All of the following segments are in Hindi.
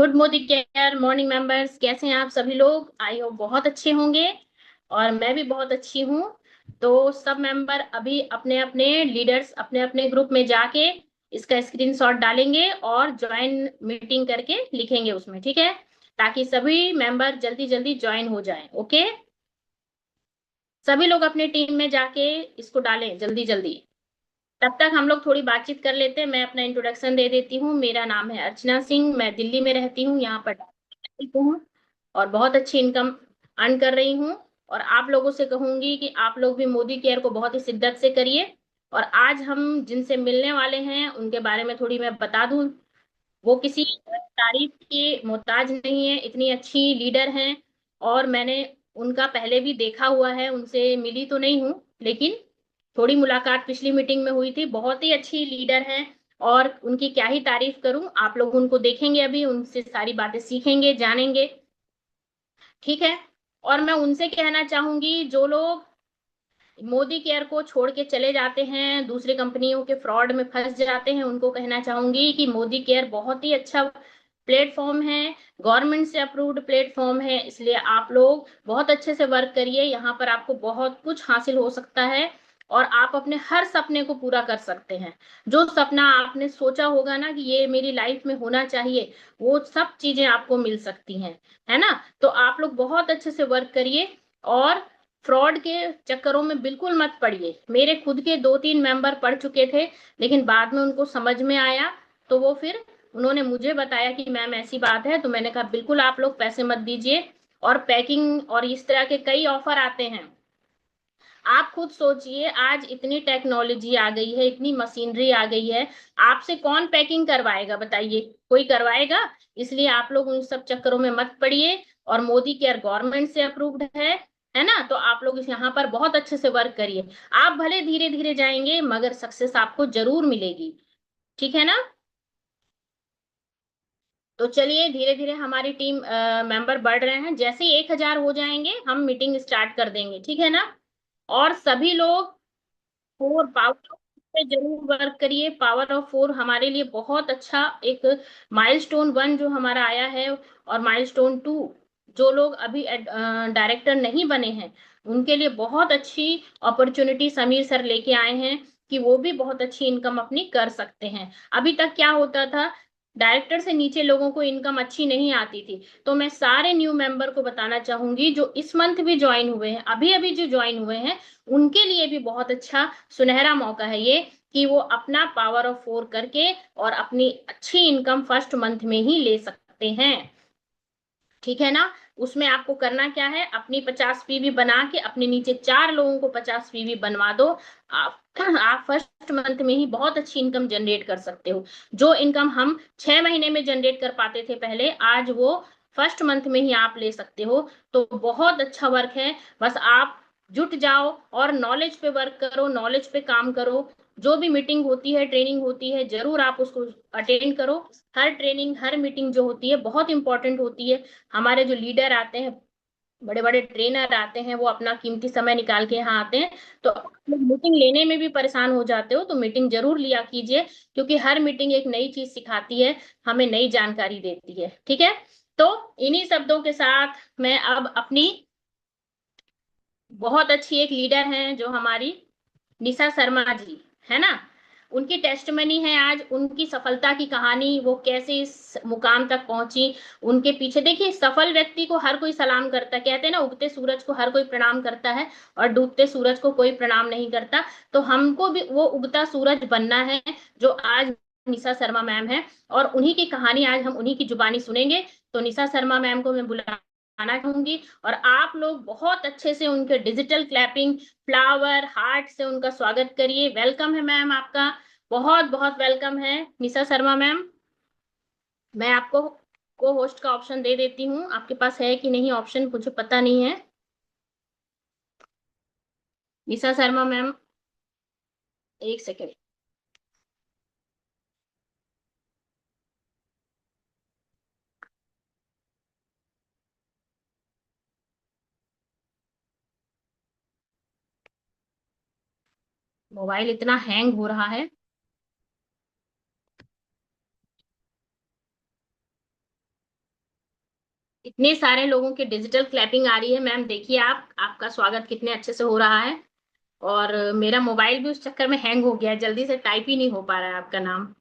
Good Modi care morning members, कैसे हैं आप सभी लोग? आई होप बहुत अच्छे होंगे। और मैं भी बहुत अच्छी हूँ। तो सब मेंबर अभी अपने अपने लीडर्स अपने अपने ग्रुप में जाके इसका स्क्रीनशॉट डालेंगे और ज्वाइन मीटिंग करके लिखेंगे उसमें, ठीक है? ताकि सभी मेंबर जल्दी जल्दी ज्वाइन हो जाएं। ओके, सभी लोग अपने टीम में जाके इसको डालें जल्दी जल्दी। तब तक हम लोग थोड़ी बातचीत कर लेते हैं। मैं अपना इंट्रोडक्शन दे देती हूँ। मेरा नाम है अर्चना सिंह, मैं दिल्ली में रहती हूँ, यहाँ पर हूँ और बहुत अच्छी इनकम अर्न कर रही हूँ। और आप लोगों से कहूंगी कि आप लोग भी मोदी केयर को बहुत ही शिद्दत से करिए। और आज हम जिनसे मिलने वाले हैं उनके बारे में थोड़ी मैं बता दूं। वो किसी तारीफ के मोहताज नहीं है, इतनी अच्छी लीडर हैं। और मैंने उनका पहले भी देखा हुआ है, उनसे मिली तो नहीं हूँ, लेकिन थोड़ी मुलाकात पिछली मीटिंग में हुई थी। बहुत ही अच्छी लीडर हैं और उनकी क्या ही तारीफ करूं। आप लोग उनको देखेंगे, अभी उनसे सारी बातें सीखेंगे, जानेंगे, ठीक है? और मैं उनसे कहना चाहूंगी, जो लोग मोदी केयर को छोड़ के चले जाते हैं, दूसरी कंपनियों के फ्रॉड में फंस जाते हैं, उनको कहना चाहूंगी कि मोदी केयर बहुत ही अच्छा प्लेटफॉर्म है, गवर्नमेंट से अप्रूव्ड प्लेटफॉर्म है। इसलिए आप लोग बहुत अच्छे से वर्क करिए, यहाँ पर आपको बहुत कुछ हासिल हो सकता है और आप अपने हर सपने को पूरा कर सकते हैं। जो सपना आपने सोचा होगा ना कि ये मेरी लाइफ में होना चाहिए, वो सब चीजें आपको मिल सकती हैं, है ना? तो आप लोग बहुत अच्छे से वर्क करिए और फ्रॉड के चक्करों में बिल्कुल मत पड़िए। मेरे खुद के दो तीन मेंबर पढ़ चुके थे, लेकिन बाद में उनको समझ में आया, तो वो फिर उन्होंने मुझे बताया कि मैम ऐसी बात है। तो मैंने कहा बिल्कुल आप लोग पैसे मत दीजिए। और पैकिंग और इस तरह के कई ऑफर आते हैं। आप खुद सोचिए, आज इतनी टेक्नोलॉजी आ गई है, इतनी मशीनरी आ गई है, आपसे कौन पैकिंग करवाएगा बताइए? कोई करवाएगा? इसलिए आप लोग उन सब चक्करों में मत पड़िए। और मोदी केयर गवर्नमेंट से अप्रूव्ड है ना? तो आप लोग इस यहाँ पर बहुत अच्छे से वर्क करिए। आप भले धीरे धीरे जाएंगे, मगर सक्सेस आपको जरूर मिलेगी, ठीक है ना? तो चलिए, धीरे धीरे हमारी टीम मेंबर बढ़ रहे हैं। जैसे ही 1,000 हो जाएंगे हम मीटिंग स्टार्ट कर देंगे, ठीक है ना? और सभी लोग फोर पावर पे जरूर वर्क करिए। पावर ऑफ फोर हमारे लिए बहुत अच्छा एक माइलस्टोन वन जो हमारा आया है, और माइलस्टोन टू जो लोग अभी डायरेक्टर नहीं बने हैं उनके लिए बहुत अच्छी अपॉर्चुनिटी समीर सर लेके आए हैं कि वो भी बहुत अच्छी इनकम अपनी कर सकते हैं। अभी तक क्या होता था, डायरेक्टर से नीचे लोगों को इनकम अच्छी नहीं आती थी। तो मैं सारे न्यू मेंबर को बताना चाहूंगी, जो इस मंथ भी ज्वाइन हुए हैं, अभी अभी जो ज्वाइन हुए हैं, उनके लिए भी बहुत अच्छा सुनहरा मौका है ये, कि वो अपना पावर ऑफ फोर करके और अपनी अच्छी इनकम फर्स्ट मंथ में ही ले सकते हैं, ठीक है ना? उसमें आपको करना क्या है, अपनी 50 पीवी बना के अपने नीचे चार लोगों को 50 पीवी बनवा दो। आप फर्स्ट मंथ में ही बहुत अच्छी इनकम जनरेट कर सकते हो। जो इनकम हम 6 महीने में जनरेट कर पाते थे पहले, आज वो फर्स्ट मंथ में ही आप ले सकते हो। तो बहुत अच्छा वर्क है। बस आप जुट जाओ और नॉलेज पे वर्क करो, नॉलेज पे काम करो। जो भी मीटिंग होती है, ट्रेनिंग होती है, जरूर आप उसको अटेंड करो। हर ट्रेनिंग हर मीटिंग जो होती है बहुत इंपॉर्टेंट होती है। हमारे जो लीडर आते हैं, बड़े बड़े ट्रेनर आते हैं, वो अपना कीमती समय निकाल के यहाँ आते हैं। तो आप लोग मीटिंग लेने में भी परेशान हो जाते हो, तो मीटिंग जरूर लिया कीजिए, क्योंकि हर मीटिंग एक नई चीज सिखाती है, हमें नई जानकारी देती है, ठीक है? तो इन्हीं शब्दों के साथ मैं अब अपनी बहुत अच्छी एक लीडर हैं जो हमारी निशा शर्मा जी, है ना, उनकी टेस्टमनी है आज, उनकी सफलता की कहानी, वो कैसे इस मुकाम तक पहुंची। उनके पीछे देखिए, सफल व्यक्ति को हर कोई सलाम करता है, कहते हैं ना, उगते सूरज को हर कोई प्रणाम करता है और डूबते सूरज को कोई प्रणाम नहीं करता। तो हमको भी वो उगता सूरज बनना है जो आज निशा शर्मा मैम है। और उन्हीं की कहानी आज हम उन्हीं की जुबानी सुनेंगे। तो निशा शर्मा मैम को मैं बुलाना चाहूंगी, और आप लोग बहुत अच्छे से उनके डिजिटल क्लैपिंग, फ्लावर, हार्ट से उनका स्वागत करिए। वेलकम है मैम आपका, बहुत बहुत वेलकम है निशा शर्मा मैम। मैं आपको को होस्ट का ऑप्शन दे देती हूँ, आपके पास है कि नहीं ऑप्शन मुझे पता नहीं है। निशा शर्मा मैम, एक सेकेंड। मोबाइल इतना हैंग हो रहा है। इतने सारे लोगों की डिजिटल क्लैपिंग आ रही है मैम, देखिए आप, आपका स्वागत कितने अच्छे से हो रहा है। और मेरा मोबाइल भी उस चक्कर में हैंग हो गया है, जल्दी से टाइप ही नहीं हो पा रहा है आपका नाम।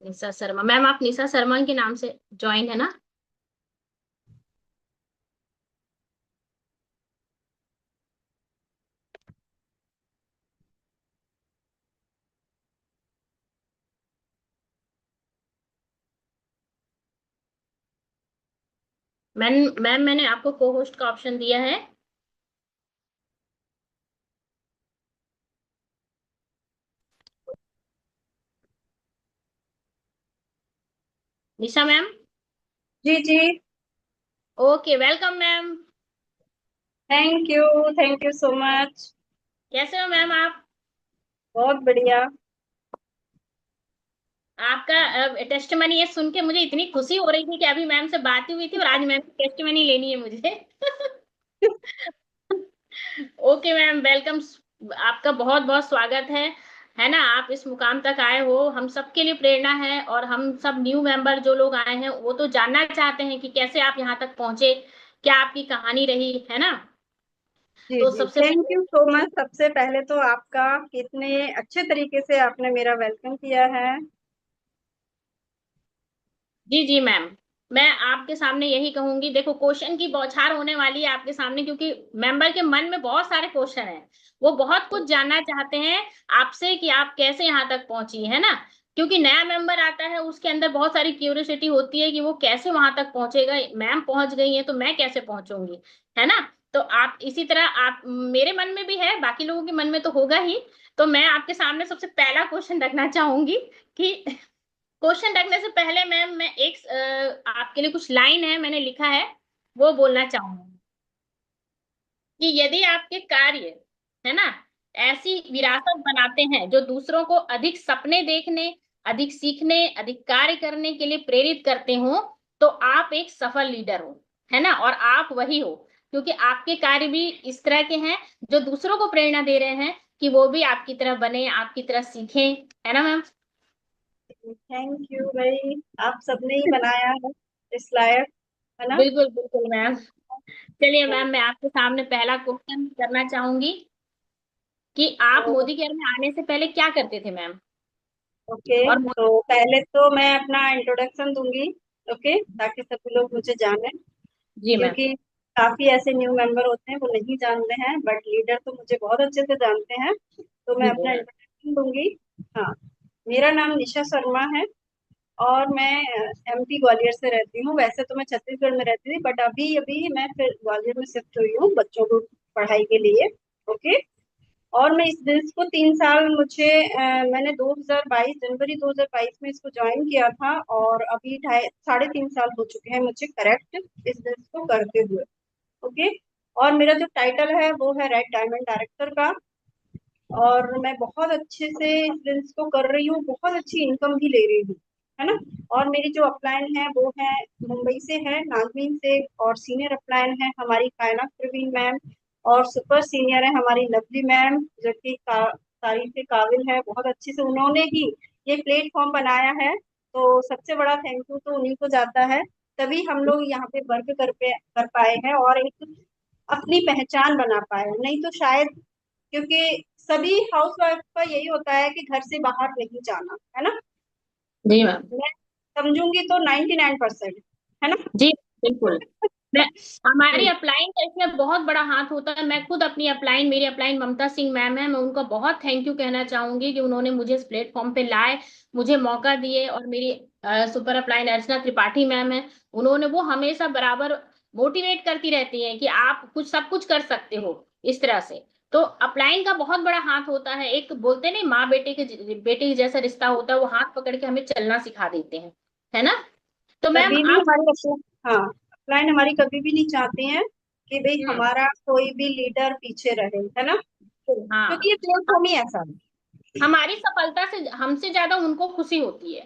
निशा शर्मा मैम, आप निशा शर्मा के नाम से ज्वाइन है ना? मैम मैम मैंने आपको को होस्ट का ऑप्शन दिया है। निशा मैम। जी जी। Okay, welcome ma'am. Thank you so much. कैसे हो मैम आप? बहुत बढ़िया। आपका टेस्टमनी ये सुन के मुझे इतनी खुशी हो रही थी कि अभी मैम से बात ही हुई थी और आज मैम की टेस्टमनी लेनी है मुझे। Okay ma'am, welcome. आपका बहुत बहुत स्वागत है ना? आप इस मुकाम तक आए हो, हम सबके लिए प्रेरणा है, और हम सब न्यू मेंबर जो लोग आए हैं वो तो जानना चाहते हैं कि कैसे आप यहाँ तक पहुंचे, क्या आपकी कहानी रही है ना? जी तो जी, सबसे थैंक पहले, यू सो मच। सबसे पहले तो आपका कितने अच्छे तरीके से आपने मेरा वेलकम किया है। जी जी मैम, मैं आपके सामने यही कहूंगी, देखो क्वेश्चन की बौछार होने वाली है आपके सामने, क्योंकि मेंबर के मन में बहुत सारे क्वेश्चन हैं। वो बहुत कुछ जानना चाहते हैं आपसे कि आप कैसे यहाँ तक पहुंची है ना। क्योंकि नया मेंबर आता है, उसके अंदर बहुत सारी क्यूरियोसिटी होती है कि वो कैसे वहां तक पहुंचेगा, मैम पहुंच गई है तो मैं कैसे पहुंचूंगी, है ना? तो आप इसी तरह, आप मेरे मन में भी है, बाकी लोगों के मन में तो होगा ही। तो मैं आपके सामने सबसे पहला क्वेश्चन रखना चाहूंगी कि क्वेश्चन रखने से पहले मैम मैं एक आपके लिए कुछ लाइन है मैंने लिखा है, वो बोलना चाहूंगी कि यदि आपके कार्य, है ना, ऐसी विरासत बनाते हैं जो दूसरों को अधिक सपने देखने, अधिक सीखने, अधिक कार्य करने के लिए प्रेरित करते हो, तो आप एक सफल लीडर हो, है ना? और आप वही हो, क्योंकि आपके कार्य भी इस तरह के हैं जो दूसरों को प्रेरणा दे रहे हैं कि वो भी आपकी तरह बने, आपकी तरह सीखें, है ना मैम? थैंक यू भाई, आप सबने ही बनाया है इस लायक, है ना। बिल्कुल बिल्कुल मैम। चलिए मैम, मैं आपके सामने पहला क्वेश्चन करना चाहूंगी कि आप तो मोदी केयर में आने से पहले क्या करते थे मैम? ओके, और तो पहले तो मैं अपना इंट्रोडक्शन दूंगी। ओके, ताकि सभी लोग मुझे जाने, जी मैम। क्योंकि काफी ऐसे न्यू मेंबर होते हैं वो नहीं जानते हैं, बट लीडर तो मुझे बहुत अच्छे से जानते हैं। तो मैं जी जी अपना मैम। इंट्रोडक्शन दूंगी। हाँ, मेरा नाम निशा शर्मा है और मैं एमपी ग्वालियर से रहती हूँ। वैसे तो मैं छत्तीसगढ़ में रहती थी, बट अभी अभी मैं फिर ग्वालियर में शिफ्ट हुई हूँ बच्चों को पढ़ाई के लिए। ओके, और मैं इस बिजनेस को 3 साल, मैंने 2022 जनवरी 2022 में इसको ज्वाइन किया था, और अभी 3.5 साढ़े 3 साल हो चुके हैं मुझे करेक्ट इस बिजनेस को करते हुए। ओके, और मेरा जो टाइटल है वो है रेड डायमंड डायरेक्टर का, और मैं बहुत अच्छे से इस बिजनेस को कर रही हूँ, बहुत अच्छी इनकम भी ले रही हूँ, है ना। और मेरी जो अपलाइन है वो है मुंबई से है, नागवीन से, और सीनियर अपलाइन है हमारी कायनात प्रवीण मैम, और सुपर सीनियर है हमारी लवली मैम, जो कि तारीफ के काबिल है। बहुत अच्छे से उन्होंने ही ये प्लेटफॉर्म बनाया है, तो सबसे बड़ा थैंक यू तो उन्हीं को जाता है। तभी हम लोग यहाँ पे वर्क कर पाए हैं और एक अपनी पहचान बना पाए, नहीं तो शायद, क्योंकि सभी हाउसवाइफ का यही होता है कि घर से बाहर नहीं जाना, है ना। जी मैम। मैं समझूंगी तो 99%, है ना। जी बिल्कुल। मैं, हमारी हम्म, अपलाइन का इसमें बहुत बड़ा हाथ होता है। मैं खुद अपनी अपलाइन, मेरी अपलाइन ममता सिंह मैम है, मैं उनका बहुत थैंक यू कहना चाहूंगी कि उन्होंने मुझे इस प्लेटफॉर्म पे लाए, मुझे मौका दिए। और मेरी सुपर अपलाइन अर्चना त्रिपाठी मैम है, उन्होंने, वो हमेशा बराबर मोटिवेट करती रहती हैं कि आप कुछ, सब कुछ कर सकते हो, इस तरह से। तो अपलाइन का बहुत बड़ा हाथ होता है, एक बोलते नहीं, माँ बेटे के जैसा रिश्ता होता है, वो हाथ पकड़ के हमें चलना सिखा देते हैं, है ना? तो मैम कभी भी आप, हमारी हाँ, क्लाइंट हमारी कभी भी नहीं चाहते हैं कि भाई हम्म, हमारा कोई भी लीडर पीछे रहे, है ना, हाँ, क्योंकि ये प्लेटफॉर्म ही ऐसा है। हमारी सफलता से हमसे ज्यादा उनको खुशी होती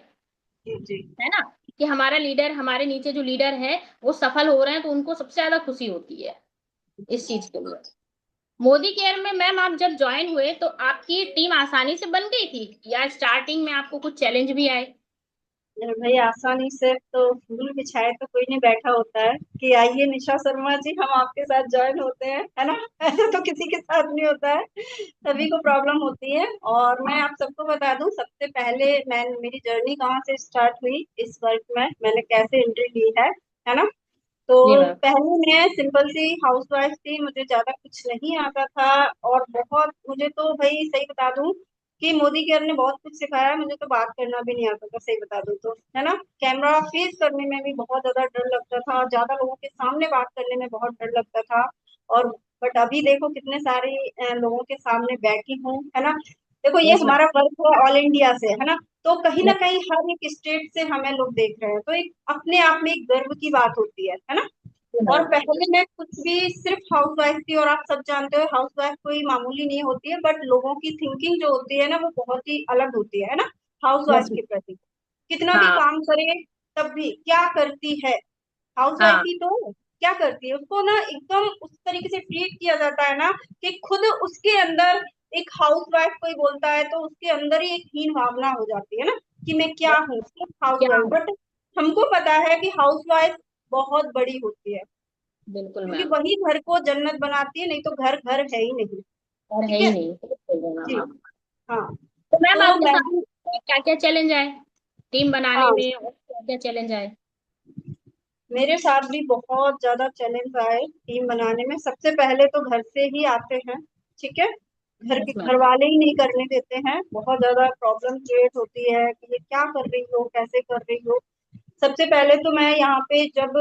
जी। है ना, कि हमारा लीडर, हमारे नीचे जो लीडर है वो सफल हो रहे हैं, तो उनको सबसे ज्यादा खुशी होती है इस चीज के लिए। मोदी केयर में मैम आप जब ज्वाइन हुए तो आपकी टीम आसानी से बन गई थी, या स्टार्टिंग में आपको कुछ चैलेंज भी आए? मेरे भाई आसानी से तो फूल बिछाए तो कोई नहीं बैठा होता है कि आइए निशा शर्मा जी हम आपके साथ ज्वाइन होते हैं, है ना। ऐसा तो किसी के साथ नहीं होता है, सभी को प्रॉब्लम होती है। और मैं आप सबको बता दूं, सबसे पहले मैं मेरी जर्नी कहाँ से स्टार्ट हुई इस वर्क में, मैंने कैसे एंट्री ली है ना। तो जी मैम। पहले मैं सिंपल सी हाउसवाइफ थी, मुझे ज्यादा कुछ नहीं आता था। और बहुत मुझे तो भाई सही बता दूं कि मोदी केयर ने बहुत कुछ सिखाया है, मुझे तो बात करना भी नहीं आता था सही बता दूं तो, है ना। कैमरा फेस करने में भी बहुत ज्यादा डर लगता था, ज्यादा लोगों के सामने बात करने में बहुत डर लगता था। और बट अभी देखो कितने सारे लोगों के सामने बैठी हूँ, है ना। देखो ये यस मैम। हमारा वर्क है ऑल इंडिया से, है ना। तो कहीं ना कहीं हर एक स्टेट से हमें लोग देख रहे हैं, तो एक अपने आप में एक गर्व की बात होती है ना। और मैम। पहले मैं कुछ भी सिर्फ हाउस वाइफ थी, और आप सब जानते हो हाउस वाइफ कोई मामूली नहीं होती है, बट लोगों की थिंकिंग जो होती है ना वो बहुत ही अलग होती है ना। House wife yes. के प्रति कितना भी हाँ। काम करे तब भी क्या करती है, हाउस वाइफ हाँ। ही तो क्या करती है, उसको ना एकदम उस तरीके से ट्रीट किया जाता है ना कि खुद उसके अंदर एक हाउस वाइफ कोई बोलता है तो उसके अंदर ही एक हीन भावना हो जाती है ना कि मैं क्या हूँ, सिर्फ हाउस क्या वाइफ। हो। बट हमको पता है कि हाउस वाइफ बहुत बड़ी होती है, बिल्कुल क्योंकि मैम। वही घर को जन्नत बनाती है, नहीं तो घर घर है ही नहीं। और है ठीक ही है। नहीं, सही बोल रहे हैं मैम जी। आप। हाँ। तो मैम तो आपके मैं साथ क्या क्या चैलेंज आए टीम बनाने हाँ में, और क्या क्या चैलेंज आए? मेरे साथ भी बहुत ज्यादा चैलेंज आए टीम बनाने में। सबसे पहले तो घर से ही आते हैं, ठीक है। घर के यस घर मैम। वाले ही नहीं करने देते हैं, बहुत ज्यादा प्रॉब्लम क्रिएट होती है कि ये क्या कर रही हो, कैसे कर रही हो। सबसे पहले तो मैं यहाँ पे जब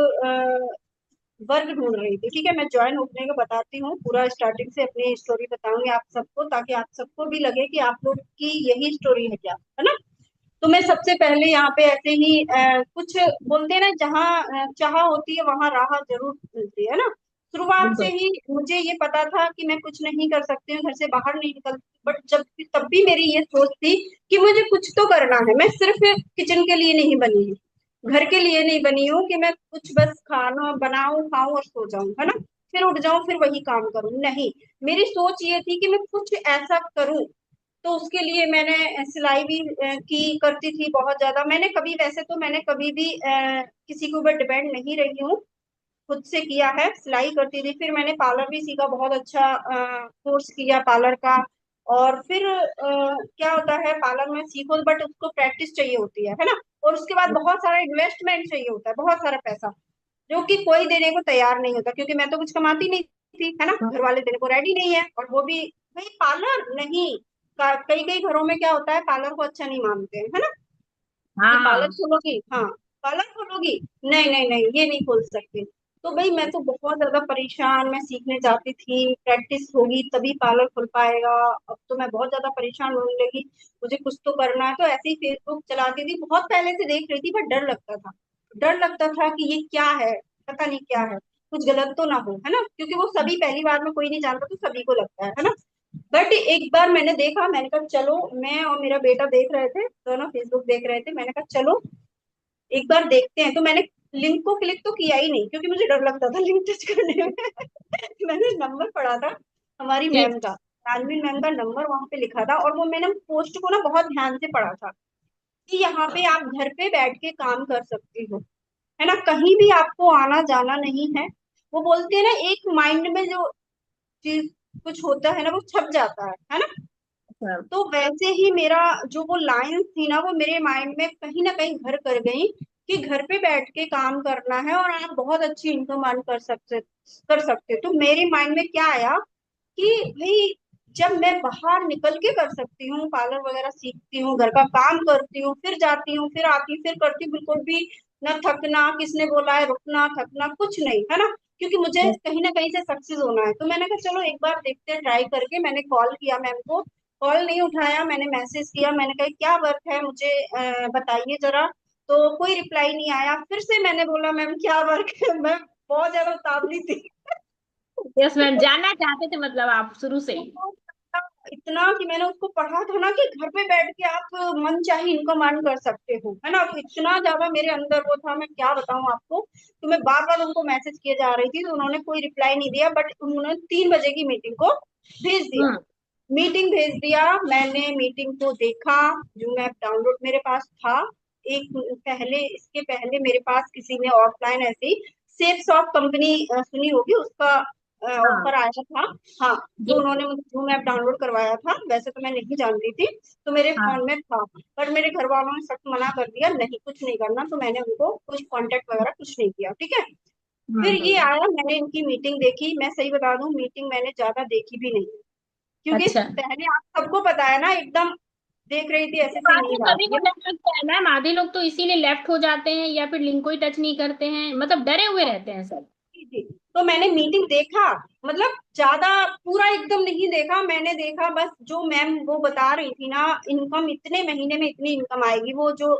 वर्क ढूंढ रही थी, ठीक है, मैं ज्वाइन होने का बताती हूँ, पूरा स्टार्टिंग से अपनी स्टोरी बताऊंगी आप सबको, ताकि आप सबको भी लगे कि आप लोग की यही स्टोरी है क्या, है ना। तो मैं सबसे पहले यहाँ पे ऐसे ही कुछ बोलते हैं ना, जहाँ चाह होती है वहां राह जरूर मिलती है ना। शुरुआत से बिल्कुल। ही मुझे ये पता था कि मैं कुछ नहीं कर सकती हूँ, घर से बाहर नहीं निकल, बट जब तब भी मेरी ये सोच थी कि मुझे कुछ तो करना है, मैं सिर्फ किचन के लिए नहीं बनी हूँ, घर के लिए नहीं बनी हूँ कि मैं कुछ बस खाना बनाऊं खाऊं और सो जाऊं, है ना, फिर उठ जाऊं फिर वही काम करूं, नहीं। मेरी सोच ये थी कि मैं कुछ ऐसा करूं। तो उसके लिए मैंने सिलाई भी की करती थी बहुत ज्यादा। मैंने कभी वैसे तो मैंने कभी भी किसी के ऊपर डिपेंड नहीं रही हूँ, खुद से किया है, सिलाई करती थी। फिर मैंने पार्लर भी सीखा, बहुत अच्छा कोर्स किया पार्लर का। और फिर क्या होता है पार्लर में सीखो बट उसको प्रैक्टिस चाहिए होती है ना। और उसके बाद बहुत सारा इन्वेस्टमेंट चाहिए होता है, बहुत सारा पैसा, जो कि कोई देने को तैयार नहीं होता, क्योंकि मैं तो कुछ कमाती नहीं थी, है ना, घर वाले देने को रेडी नहीं है। और वो भी भाई पार्लर नहीं, कई कई घरों में क्या होता है पार्लर को अच्छा नहीं मानते हैं, है ना, कि पार्लर हाँ। खोलोगी, हाँ पार्लर खोलोगी, नहीं नहीं नहीं ये नहीं खोल सकते। तो भाई मैं तो बहुत ज्यादा परेशान, मैं सीखने जाती थी, प्रैक्टिस होगी तभी पार्लर खुल पाएगा। अब तो मैं बहुत ज्यादा परेशान होने लगी, मुझे कुछ तो करना है, तो ऐसे ही फेसबुक चलाती थी, बहुत पहले से देख रही थी, पर डर लगता था, डर लगता था कि ये क्या है, पता नहीं क्या है, कुछ गलत तो ना हो, है ना, क्योंकि वो सभी पहली बार में कोई नहीं जानता तो सभी को लगता है ना। बट एक बार मैंने देखा, मैंने कहा चलो, मैं और मेरा बेटा देख रहे थे, दोनों फेसबुक देख रहे थे, मैंने कहा चलो एक बार देखते हैं। तो मैंने लिंक को क्लिक तो किया ही नहीं, क्योंकि मुझे डर लगता था लिंक टच करने में। मैंने नंबर पढ़ा था हमारी ठीक। मैम का, तानवीन मैम का नंबर वहां पे लिखा था, और वो मैंने पोस्ट को ना बहुत ध्यान से पढ़ा था कि यहाँ पे आप घर पे बैठ के काम कर सकती हो, है ना, कहीं भी आपको आना जाना नहीं है। वो बोलते हैं ना एक माइंड में जो चीज कुछ होता है ना वो छप जाता है ना। मैम। तो वैसे ही मेरा जो वो लाइन थी ना वो मेरे माइंड में कहीं ना कहीं घर कर गई कि घर पे बैठ के काम करना है और आप बहुत अच्छी इनकम अर्न कर सकते। तो मेरे माइंड में क्या आया कि भाई जब मैं बाहर निकल के कर सकती हूँ, पार्लर वगैरह सीखती हूँ, घर का काम करती हूँ, फिर जाती हूँ, फिर आती हूँ, फिर करती हूँ, बिल्कुल भी न थकना, किसने बोला है रुकना थकना कुछ नहीं, है ना, क्योंकि मुझे यस। कहीं ना कहीं से सक्सेस होना है। तो मैंने कहा चलो एक बार देखते हैं, ट्राई करके मैंने कॉल किया मैम को, कॉल नहीं उठाया, मैंने मैसेज किया, मैंने कहा क्या वर्क है मुझे बताइए जरा। तो कोई रिप्लाई नहीं आया, फिर से मैंने बोला मैम क्या वर्क है, मैं बहुत ज्यादा उतावली थी। यस मैम, जानना चाहते थे मतलब आप शुरू से ही। इतना कि मैंने उसको पढ़ा था ना कि घर पे बैठ के आप मन चाहे इनकम अर्न कर सकते हो, है ना। तो इतना ज्यादा मेरे अंदर वो था, मैं क्या बताऊं आपको। तो मैं बार बार उनको मैसेज किए जा रही थी, तो उन्होंने कोई रिप्लाई नहीं दिया, बट उन्होंने 3 बजे की मीटिंग को भेज दिया। हम्म। मीटिंग भेज दिया, मैंने मीटिंग को देखा। जूम ऐप डाउनलोड मेरे पास था। एक पहले, इसके पहले मेरे पास किसी ने ऑफलाइन ऐसी सेफ सॉफ्ट कंपनी सुनी होगी, उसका हाँ ऑफर आया था। हाँ, तो जी। उन्होंने मुझे जूम ऐप डाउनलोड करवाया था, वैसे तो मैं नहीं जानती थी, तो मेरे हाँ। फोन में था। पर मेरे घर वालों ने सख्त मना कर दिया, नहीं कुछ नहीं करना, तो मैंने उनको कुछ कांटेक्ट वगैरह कुछ नहीं किया, ठीक है। फिर ये हम्म। आया, मैंने इनकी मीटिंग देखी। मैं सही बता दूं, मीटिंग मैंने ज्यादा देखी भी नहीं, क्योंकि अच्छा। पहले आप सबको पता है ना, एकदम देख रही थी, ऐसे से बाद में नींद आ सभी रही को है। डर लगता है मैम, आधे लोग तो इसीलिए लेफ्ट हो जाते हैं या फिर लिंक को ही टच नहीं करते हैं, मतलब डरे हुए रहते हैं सब। जी जी। तो मैंने मीटिंग देखा, मतलब ज्यादा पूरा एकदम नहीं देखा, मैंने देखा बस जो मैम वो बता रही थी ना, इनकम इतने महीने में इतनी इनकम आएगी, वो जो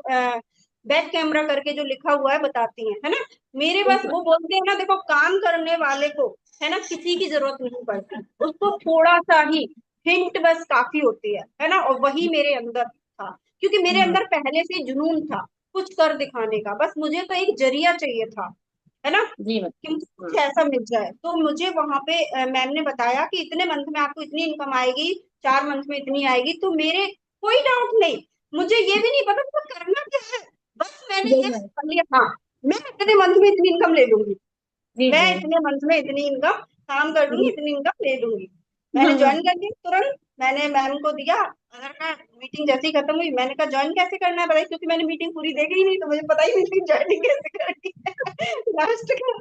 बैक कैमरा करके जो लिखा हुआ है बताती है ना। मेरे बस बिल्कुल। वो बोलते हैं ना, देखो काम करने वाले को, है ना, किसी की जरूरत नहीं पड़ती, उसको थोड़ा सा ही हिंट बस काफी होती है ना। और वही मेरे अंदर था, क्योंकि मेरे हम्म। अंदर पहले से जुनून था कुछ कर दिखाने का, बस मुझे तो एक जरिया चाहिए था, है ना, जी कि मुझे मैम। कुछ ऐसा मिल जाए। तो मुझे वहां पे मैम ने बताया कि इतने मंथ में आपको इतनी इनकम आएगी, 4 मंथ में इतनी आएगी। तो मेरे कोई डाउट नहीं, मुझे ये भी नहीं पता था करना क्या है, बस मैंने जी ये मैम। कर लिया, हाँ मैं इतने मंथ में इतनी इनकम ले लूंगी, जी मैं जी। इतने मंथ में इतनी इनकम काम कर लूंगी, इतनी इनकम ले लूंगी। मैंने हम्म। ज्वाइन कर लिया तुरंत, मैंने मैम को दिया आधार कार्ड। मीटिंग जैसे ही खत्म हुई, मैंने कहा ज्वाइन कैसे करना है बताइए, क्योंकि मैंने मीटिंग पूरी देखी ही नहीं, तो मुझे पता ही नहीं थी ज्वाइनिंग कैसे करनी है लास्ट का।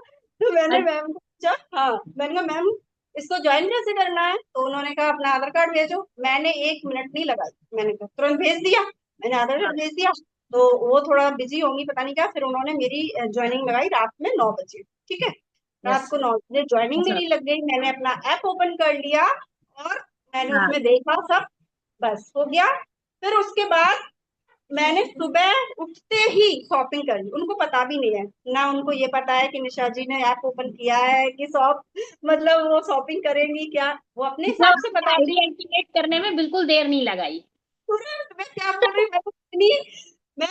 तो मैंने अच्छा। मैम को पूछा, हाँ मैंने कहा मैम इसको ज्वाइन कैसे करना है, तो उन्होंने कहा अपना आधार कार्ड भेजो। मैंने 1 मिनट नहीं लगाई, मैंने कहा तुरंत भेज दिया, मैंने आधार हाँ। कार्ड भेज दिया। तो वो थोड़ा बिजी होंगी पता नहीं क्या, फिर उन्होंने मेरी ज्वाइनिंग लगाई रात में 9 बजे, ठीक है। रात यस। को 9 बजे ज्वाइनिंग अच्छा। मेरी लग गई, मैंने अपना ऐप ओपन कर लिया और मैंने हाँ। उसमें देखा सब, बस हो गया। फिर उसके बाद मैंने सुबह उठते ही शॉपिंग कर ली, उनको पता भी नहीं है ना, उनको ये पता है कि निशा जी ने ऐप ओपन किया है कि शॉप, मतलब वो शॉपिंग करेंगी क्या, वो अपने हिसाब मतलब से बता रही। आईडी एक्टिवेट करने में बिल्कुल देर नहीं लगाई। तुरंत मैं क्या बोल रही हूँ, मैं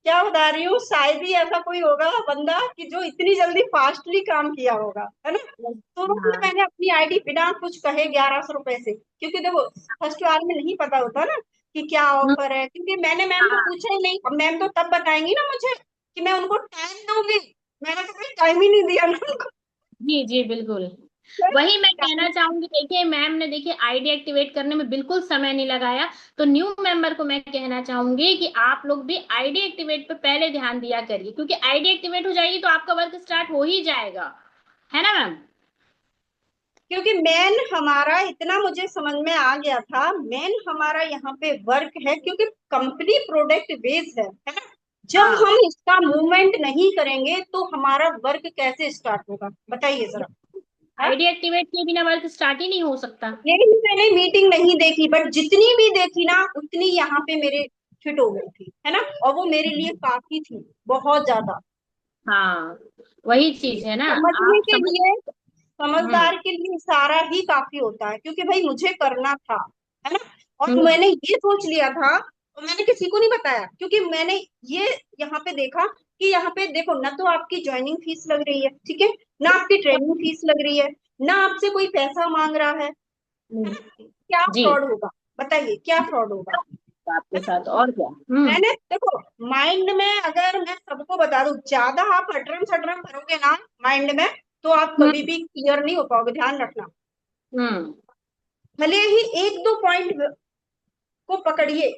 क्या बता रही हूँ, शायद ही ऐसा कोई होगा बंदा कि जो इतनी जल्दी फास्टली काम किया होगा, है ना। तुरंत हाँ। मैंने अपनी आईडी बिना कुछ कहे 1100 रुपए से, क्योंकि देखो फर्स्ट बार में नहीं पता होता ना कि क्या हम्म। ऑफर है, क्योंकि मैंने मैम को हाँ पूछा ही नहीं, अब मैम तो तब बताएंगी ना मुझे कि मैं उनको टाइम दूंगी, मैंने तो कोई टाइम ही नहीं दिया ना उनको। जी जी बिल्कुल। वही मैं कहना चाहूंगी, देखिए मैम ने देखिए आईडी एक्टिवेट करने में बिल्कुल समय नहीं लगाया। तो न्यू मेंबर को मैं कहना चाहूंगी कि आप लोग भी आईडी एक्टिवेट पे पहले ध्यान दिया करिए, क्योंकि आईडी एक्टिवेट हो जाएगी तो आपका वर्क स्टार्ट हो ही जाएगा, है ना मैम। क्योंकि मेन हमारा इतना मुझे समझ में आ गया था, मेन हमारा यहाँ पे वर्क है, क्योंकि कंपनी प्रोडक्ट बेस्ड है ना। जब हाँ। हम इसका मूवमेंट नहीं करेंगे तो हमारा वर्क कैसे स्टार्ट होगा बताइए जरा। हाँ, आईडी एक्टिवेट के बिना वर्क स्टार्ट ही नहीं हो सकता। ये भी मैंने मीटिंग नहीं देखी, बट जितनी भी देखी ना उतनी यहाँ पे मेरे फिट हो गई थी, है ना। और वो मेरे लिए काफी थी, बहुत ज्यादा। हाँ वही चीज है ना। समझने आप के समझ। लिए, हम्म। समझदार के लिए सारा ही काफी होता है, क्योंकि भाई मुझे करना था, है ना। और हम्म। मैंने ये सोच लिया था, और मैंने किसी को नहीं बताया, क्योंकि मैंने ये यहाँ पे देखा कि यहाँ पे देखो ना, तो आपकी ज्वाइनिंग फीस लग रही है, ठीक है, ना आपकी ट्रेनिंग फीस लग रही है, ना आपसे कोई पैसा मांग रहा है हम्म। ना। क्या जी। फ्रॉड होगा बताइए, क्या फ्रॉड होगा, आपके है ना। साथ और क्या। हम्म। मैंने देखो माइंड में, अगर मैं सबको बता दूं, ज्यादा आप अटरम सटरम करोगे ना माइंड में, तो आप कभी हम्म। भी क्लियर नहीं हो पाओगे, ध्यान रखना। हम्म। भले ही एक दो पॉइंट को पकड़िए,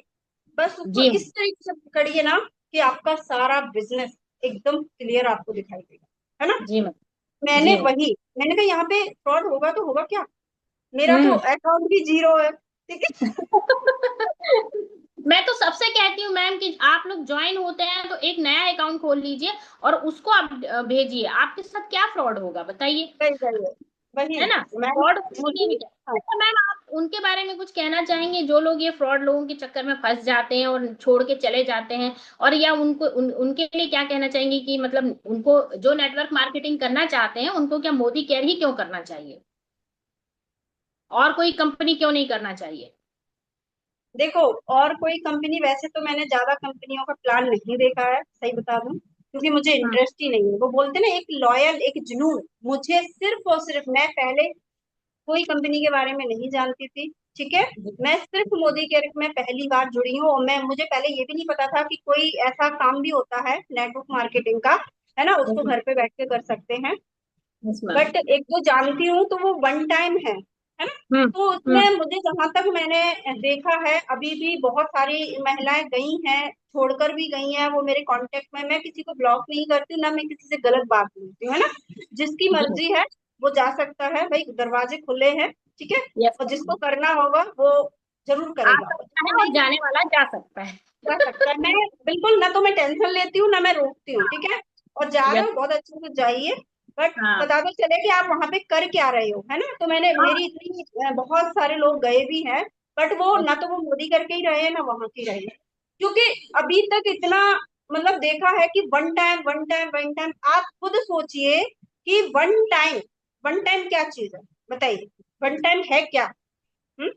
बस उसको जी। इस तरीके से पकड़िए ना कि आपका सारा बिजनेस एकदम क्लियर आपको दिखाई देगा, है ना। जी मैम। मैंने जी मैम। वही, मैंने कहा यहाँ पे फ्रॉड होगा तो होगा क्या, मेरा तो हम्म। अकाउंट भी जीरो है, ठीक है। मैं तो सबसे कहती हूँ मैम कि आप लोग ज्वाइन होते हैं तो एक नया अकाउंट खोल लीजिए और उसको आप भेजिए, आपके साथ क्या फ्रॉड होगा बताइए, सही सही है, वही है ना। मैं, फ्रॉड होने के लिए भी मुझे, क्या। अच्छा मैम, आप उनके बारे में कुछ कहना चाहेंगे जो लोग ये फ्रॉड लोगों के चक्कर में फंस जाते हैं और छोड़ के चले जाते हैं, और या उनको उनके लिए क्या कहना चाहेंगे कि मतलब उनको जो नेटवर्क मार्केटिंग करना चाहते हैं उनको क्या मोदी केयर ही क्यों करना चाहिए और कोई कंपनी क्यों नहीं करना चाहिए। देखो, और कोई कंपनी, वैसे तो मैंने ज्यादा कंपनियों का प्लान नहीं देखा है, सही बता दूं, क्योंकि मुझे हाँ। इंटरेस्ट ही नहीं है। वो बोलते ना एक लॉयल, एक जुनून, मुझे सिर्फ और सिर्फ, मैं पहले कोई कंपनी के बारे में नहीं जानती थी, ठीक है। मैं सिर्फ मोदी केयर में पहली बार जुड़ी हूँ, और मैं, मुझे पहले ये भी नहीं पता था कि कोई ऐसा काम भी होता है नेटवर्क मार्केटिंग का, है ना, उसको घर पे बैठ के कर सकते हैं। Yes ma'am. बट एक तो जानती हूँ तो वो वन टाइम है ना। हम्म। तो हम्म। उसमें मुझे जहां तक मैंने देखा है, अभी भी बहुत सारी महिलाएं गई हैं, छोड़कर भी गई हैं, वो मेरे कांटेक्ट में। मैं किसी को ब्लॉक नहीं करती, ना मैं किसी से गलत बात बोलती हूँ, है ना। जिसकी जी। मर्जी है वो जा सकता है भाई, दरवाजे खुले हैं, ठीक है। यस। और जिसको करना होगा वो जरूर आ करेगा, और सकता जिसको है और नहीं जाने वाला जा सकता है। जा सकता है। मैं बिल्कुल, ना तो मैं टेंशन लेती हूँ, ना मैं रोकती हूँ, ठीक है। और जा रहे यस। हो बहुत अच्छे से जाइए, बट हाँ। पता तो चले कि आप वहां पे कर क्या रहे हो, है ना। तो मैंने, हाँ। मेरी इतनी बहुत सारे लोग गए भी हैं, बट वो यस। ना तो वो मोदी करके ही रहे हैं, ना वहां के रहे हैं। क्योंकि अभी तक इतना, मतलब देखा है कि one time, one time, one time. आप खुद सोचिए कि वन टाइम क्या चीज है, बताइए। वन टाइम है क्या? हम्म?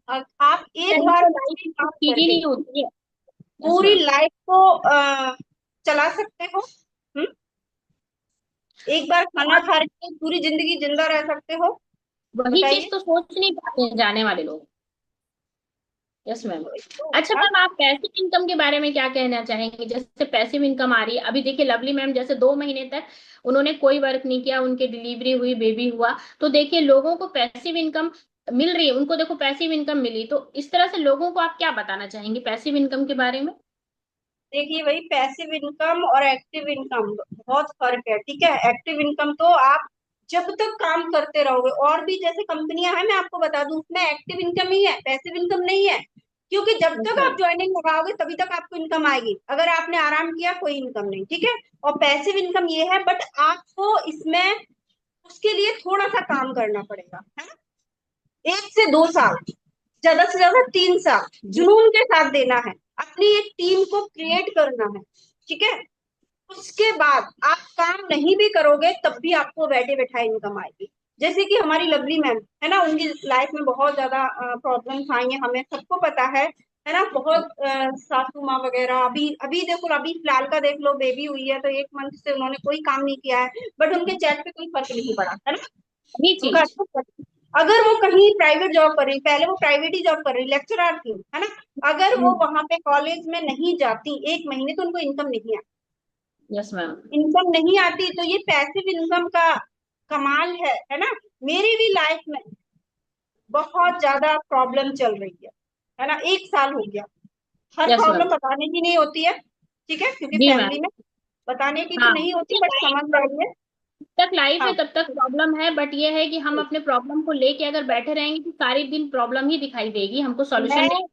आप एक कहीं बार तो कुछ लाइफ भी में कुछ काम चीज ही करके नहीं होती है। यस पूरी मैम। लाइफ को चला सकते हो। हम्म? एक बार खाना और खा रहे हो पूरी जिंदगी जिंदा रह सकते हो, वही चीज बताइए। तो सोच नहीं पाते हैं जाने वाले लोग। Yes ma'am. तो अच्छा आप, मैम, आप पैसिव इनकम के बारे में क्या कहना चाहेंगे? जैसे पैसिव इनकम आ रही है अभी, देखिए लवली मैम जैसे 2 महीने तक उन्होंने कोई वर्क नहीं किया, उनके डिलीवरी हुई, बेबी हुआ, तो देखिए लोगों को पैसिव इनकम मिल रही है, उनको देखो पैसिव इनकम मिली, तो इस तरह से लोगों को आप क्या बताना चाहेंगे पैसिव इनकम के बारे में? देखिए वही पैसिव इनकम और एक्टिव इनकम बहुत फर्क है, ठीक है। एक्टिव इनकम तो आप जब तक काम करते रहोगे, और भी जैसे कंपनियां हैं, मैं आपको बता दूं, उसमें एक्टिव इनकम ही है, पैसिव इनकम नहीं है। क्योंकि जब यस तक आप मैम। ज्वाइनिंग लगाओगे तभी तक आपको इनकम आएगी, अगर आपने आराम किया कोई इनकम नहीं, ठीक है। और पैसिव इनकम ये है, बट आपको इसमें उसके लिए थोड़ा सा काम करना पड़ेगा, है ना। 1 से 2 साल, ज्यादा से ज्यादा 3 साल जी। जुनून के साथ देना है, अपनी एक टीम को क्रिएट करना है, ठीक है। उसके बाद आप काम नहीं भी करोगे तब भी आपको बैठे बैठाए इनकम आएगी। जैसे कि हमारी लवली मैम है ना, उनकी लाइफ में बहुत ज्यादा प्रॉब्लम्स आई हैं, हमें सबको पता है ना। बहुत सासू माँ वगैरह, अभी अभी देखो, अभी फिलहाल का देख लो, बेबी हुई है तो 1 मंथ से उन्होंने कोई काम नहीं किया है, बट उनके चेक पे कोई फर्क नहीं पड़ा, है ना। वही उनका चीज। अच्छा फर्क, अगर वो कहीं प्राइवेट जॉब कर रही, पहले वो प्राइवेट ही जॉब कर रही, लेक्चरर थी, है ना। अगर वो वहां पे कॉलेज में नहीं जाती 1 महीने, तो उनको इनकम नहीं, यस मैम। इनकम नहीं आती। तो ये पैसिव इनकम का कमाल है ना। मेरी भी लाइफ में बहुत ज्यादा प्रॉब्लम चल रही है ना। 1 साल हो गया। हर यस मैम। प्रॉब्लम बताने की नहीं होती है, ठीक है, क्योंकि जी मैम। फैमिली में बताने की तो हाँ, नहीं होती, बट समझ जाइए। जब तक लाइफ है हाँ, तब तक प्रॉब्लम है, बट ये है कि हम अपने प्रॉब्लम को लेके अगर बैठे रहेंगे तो सारी दिन प्रॉब्लम ही दिखाई देगी, हमको सॉल्यूशन मैं नहीं।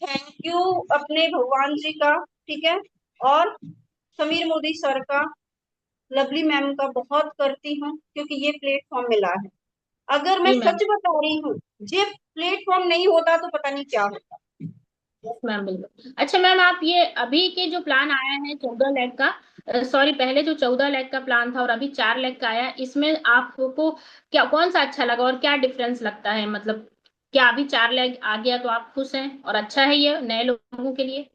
थैंक यू अपने भगवान जी का, ठीक है, और समीर मोदी सर का, लवली मैम का बहुत करती हूँ, क्योंकि ये प्लेटफॉर्म मिला है। अगर मैं जी मैम। सच बता रही हूँ, ये प्लेटफॉर्म नहीं होता तो पता नहीं क्या होता। यस मैम, बिल्कुल। अच्छा मैम, आप ये अभी के जो प्लान आया है 14 लाख का, सॉरी पहले जो 14 लाख का प्लान था और अभी 4 लाख का आया, इसमें आपको क्या कौन सा अच्छा लगा और क्या डिफरेंस लगता है? मतलब क्या अभी 4 लाख आ गया तो आप खुश हैं और अच्छा है ये नए लोगों के लिए?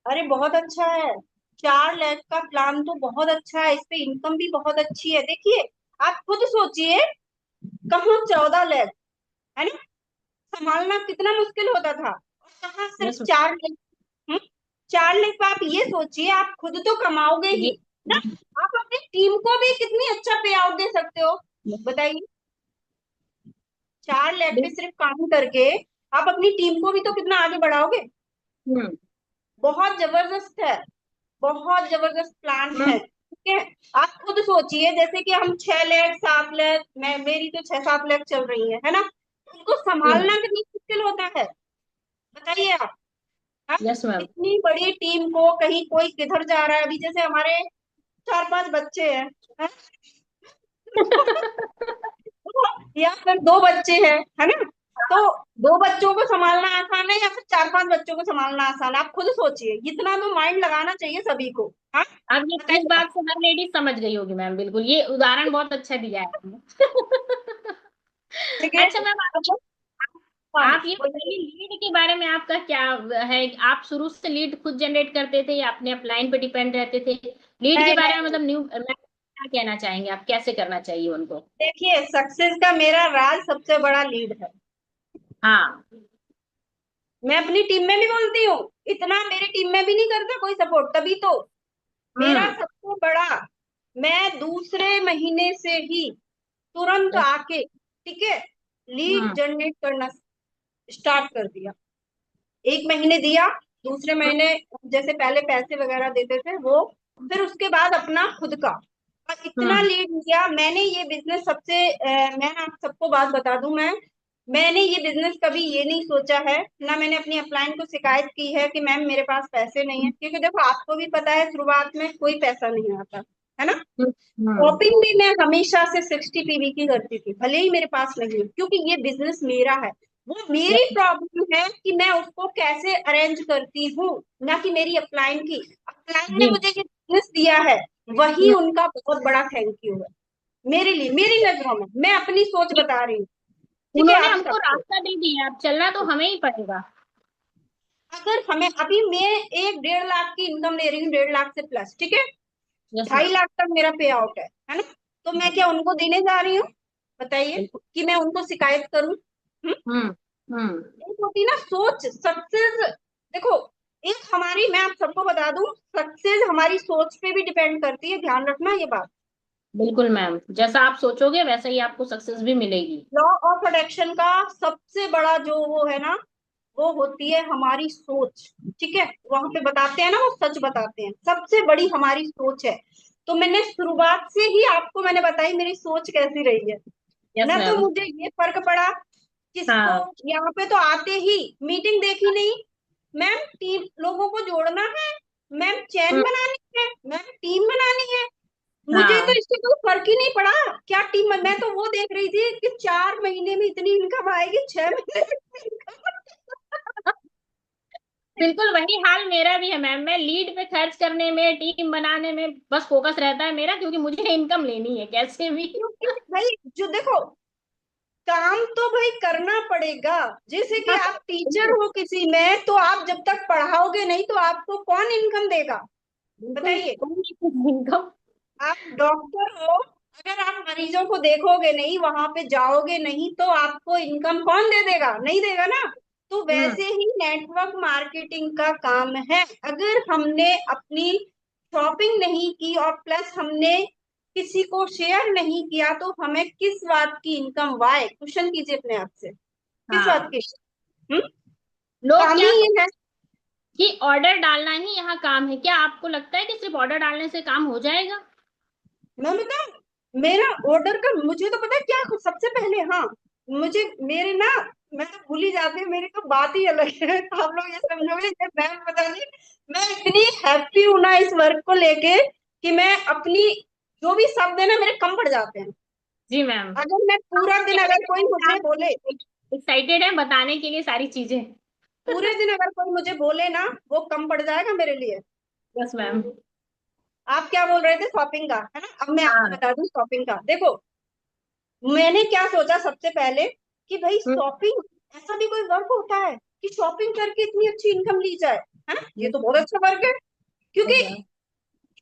अरे बहुत अच्छा है, 4 लाख का प्लान तो बहुत अच्छा है, इस पे इनकम भी बहुत अच्छी है। देखिए, आप खुद सोचिए, कहाँ 14 लाख, है ना, संभालना कितना मुश्किल होता था, और कहाँ सिर्फ यस 4 लाख। 4 लाख पे आप ये सोचिए, आप खुद तो कमाओगे मैम। ही ना, आप अपनी टीम को भी कितनी अच्छा पे आउट दे सकते हो, बताइए। 4 लाख पे सिर्फ काम करके आप अपनी टीम को भी तो कितना आगे बढ़ाओगे। हम्म। बहुत जबरदस्त है, बहुत जबरदस्त प्लान है, हम्म। ठीक है। आप खुद सोचिए, जैसे कि हम 6 लाख 7 लाख, मैं, मेरी तो 6 7 लाख चल रही है ना, उनको जी मैम। संभालना कितना मुश्किल होता है, बताइए आप। हाँ? Yes ma'am. इतनी बड़ी टीम को, कहीं कोई किधर जा रहा है, अभी जैसे हमारे 4 5 बच्चे हैं, हाँ? या फिर 2 बच्चे है ना। तो 2 बच्चों को संभालना आसान है या फिर 4 5 बच्चों को संभालना आसान है, आप खुद सोचिए, इतना तो माइंड लगाना चाहिए सभी को। हाँ, अब ये इस बताइए आप। बात से हर लेडी समझ गई होगी मैम, बिल्कुल ये उदाहरण बहुत अच्छा दिया है आपने। ठीक है। अच्छा मैम, अब हाँ आप ये बताइए लीड के बारे में आपका क्या है? आप शुरू से लीड खुद जनरेट करते थे या अपने अपलाइन पे डिपेंड रहते थे? लीड के नहीं बारे में नहीं, मतलब न्यू क्या कहना चाहेंगे आप, कैसे करना चाहिए उनको? देखिए सक्सेस का मेरा राज सबसे बड़ा लीड है। हाँ। मैं अपनी टीम में भी बोलती हूँ, इतना मेरी टीम में भी नहीं करता कोई सपोर्ट, तभी तो मेरा हम्म। सबसे बड़ा, मैं दूसरे महीने से ही तुरंत yes, आके, ठीक है, लीड हम्म। जनरेट करना स्टार्ट कर दिया। एक महीने दिया, दूसरे महीने जैसे पहले पैसे वगैरह देते थे वो, फिर उसके बाद अपना खुद का, और इतना हम्म। लीड लिया मैंने ये बिजनेस सबसे मैं आप सबको बात बता दूं, मैंने ये बिजनेस कभी ये नहीं सोचा है, ना मैंने अपनी अपलाइन को शिकायत की है कि मैम मेरे पास पैसे नहीं है, क्योंकि देखो आपको भी पता है शुरुआत में कोई पैसा नहीं आता है ना। हम्म। शॉपिंग भी मैं हमेशा से 60 PV की करती थी, भले ही मेरे पास नहीं हो, क्योंकि ये बिजनेस मेरा है। वो मेरी yes, प्रॉब्लम है कि मैं उसको कैसे अरेंज करती हूँ, ना कि मेरी अपलाइन की। अपलाइन ने जी। मुझे जो बिजनेस दिया है, वही हम्म। उनका बहुत बड़ा थैंक यू है मेरे लिए, मेरी नजरों में। मैं अपनी सोच बता रही हूँ, ठीक है उन्होंने आप हमको सबको। रास्ता दे दिया, अब चलना तो हमें ही पड़ेगा। अगर हमें अभी, मैं एक 1.5 लाख की इनकम ले रही हूँ, 1.5 लाख से प्लस, ठीक है, यस 2.5 लाख मैम। तक मेरा पे आउट है ना। तो मैं क्या उनको देने जा रही हूँ, बताइए, बिल्कुल। कि मैं उनको शिकायत करूं? हम्म। हम्म। एक होती ना सोच, सक्सेस, देखो, एक हमारी, मैं आप सबको बता दूं, सक्सेस हमारी सोच पे भी डिपेंड करती है, ध्यान रखना ये बात। बिल्कुल मैम, जैसा आप सोचोगे वैसा ही आपको सक्सेस भी मिलेगी। लॉ ऑफ अट्रैक्शन का सबसे बड़ा जो वो है ना, वो होती है हमारी सोच, ठीक है, वहां पे बताते हैं ना, वो सच बताते हैं, सबसे बड़ी हमारी सोच है। तो मैंने शुरुआत से ही आपको मैंने बताई मेरी सोच कैसी रही है। यस ना तो मैम। मुझे ये फर्क पड़ा, किसको, हाँ। यहाँ पे तो आते ही मीटिंग देखी नहीं, मैम टीम लोगों को जोड़ना है, मैम चैन हम्म। बनानी है, मैम टीम बनानी है। मुझे तो हाँ। इससे कोई फर्क ही नहीं पड़ा, क्या टीम, मैं तो वो देख रही थी कि 4 महीने में इतनी इनकम आएगी, 6 महीने में इतनी income। बिल्कुल वही हाल मेरा भी है मैम, मैं लीड पे खर्च करने में, टीम बनाने में बस फोकस रहता है मेरा, क्योंकि मुझे इनकम लेनी है कैसे भी। क्योंकि भाई जो देखो, काम तो भाई करना पड़ेगा। जैसे कि आप टीचर बिल्कुल। हो किसी में, तो आप जब तक पढ़ाओगे नहीं तो आपको कौन इनकम देगा, बिल्कुल बताइए। इनकम। आप डॉक्टर हो, अगर आप मरीजों को देखोगे नहीं, वहां पे जाओगे नहीं, तो आपको इनकम कौन दे देगा, नहीं देगा ना। तो हम्म। वैसे ही नेटवर्क मार्केटिंग का काम है। अगर हमने अपनी शॉपिंग नहीं की और प्लस हमने किसी को शेयर नहीं किया, तो हमें किस बात की इनकम, वाई, क्वेश्चन कीजिए अपने आप से, किस बात हाँ। की। हम्म, लोग काम ही क्या ये है। कि ऑर्डर डालना ही यहाँ काम है, क्या आपको लगता है कि सिर्फ ऑर्डर डालने से काम हो जाएगा? मैं बताऊं, मेरा ऑर्डर का मुझे तो पता है क्या, सबसे पहले, हाँ, मुझे मेरे ना, मैं तो भूल ही जाती हूँ, मेरी तो बात ही अलग है। आप लोग ये समझोगे, ये मैं पता नहीं, मैं इतनी हैप्पी हूं ना इस वर्क को लेके, कि मैं अपनी, जो भी शब्द है ना मेरे कम पड़ जाते हैं। जी मैम। अगर मैं पूरा दिन, अगर कोई मुझे आप बोले, एक्साइटेड है बताने के लिए सारी चीजें। पूरे दिन अगर कोई मुझे बोले ना, वो कम पड़ जाएगा मेरे लिए। Yes ma'am. आप क्या बोल रहे थे, शॉपिंग का है ना, अब मैं आपको हाँ। बता दूं शॉपिंग का, देखो, मैंने क्या सोचा सबसे पहले, कि भाई हम्म। शॉपिंग, ऐसा भी कोई वर्क होता है कि शॉपिंग करके इतनी अच्छी इनकम ली जाए, है ना, ये तो बहुत अच्छा वर्क है। क्योंकि यस मैम।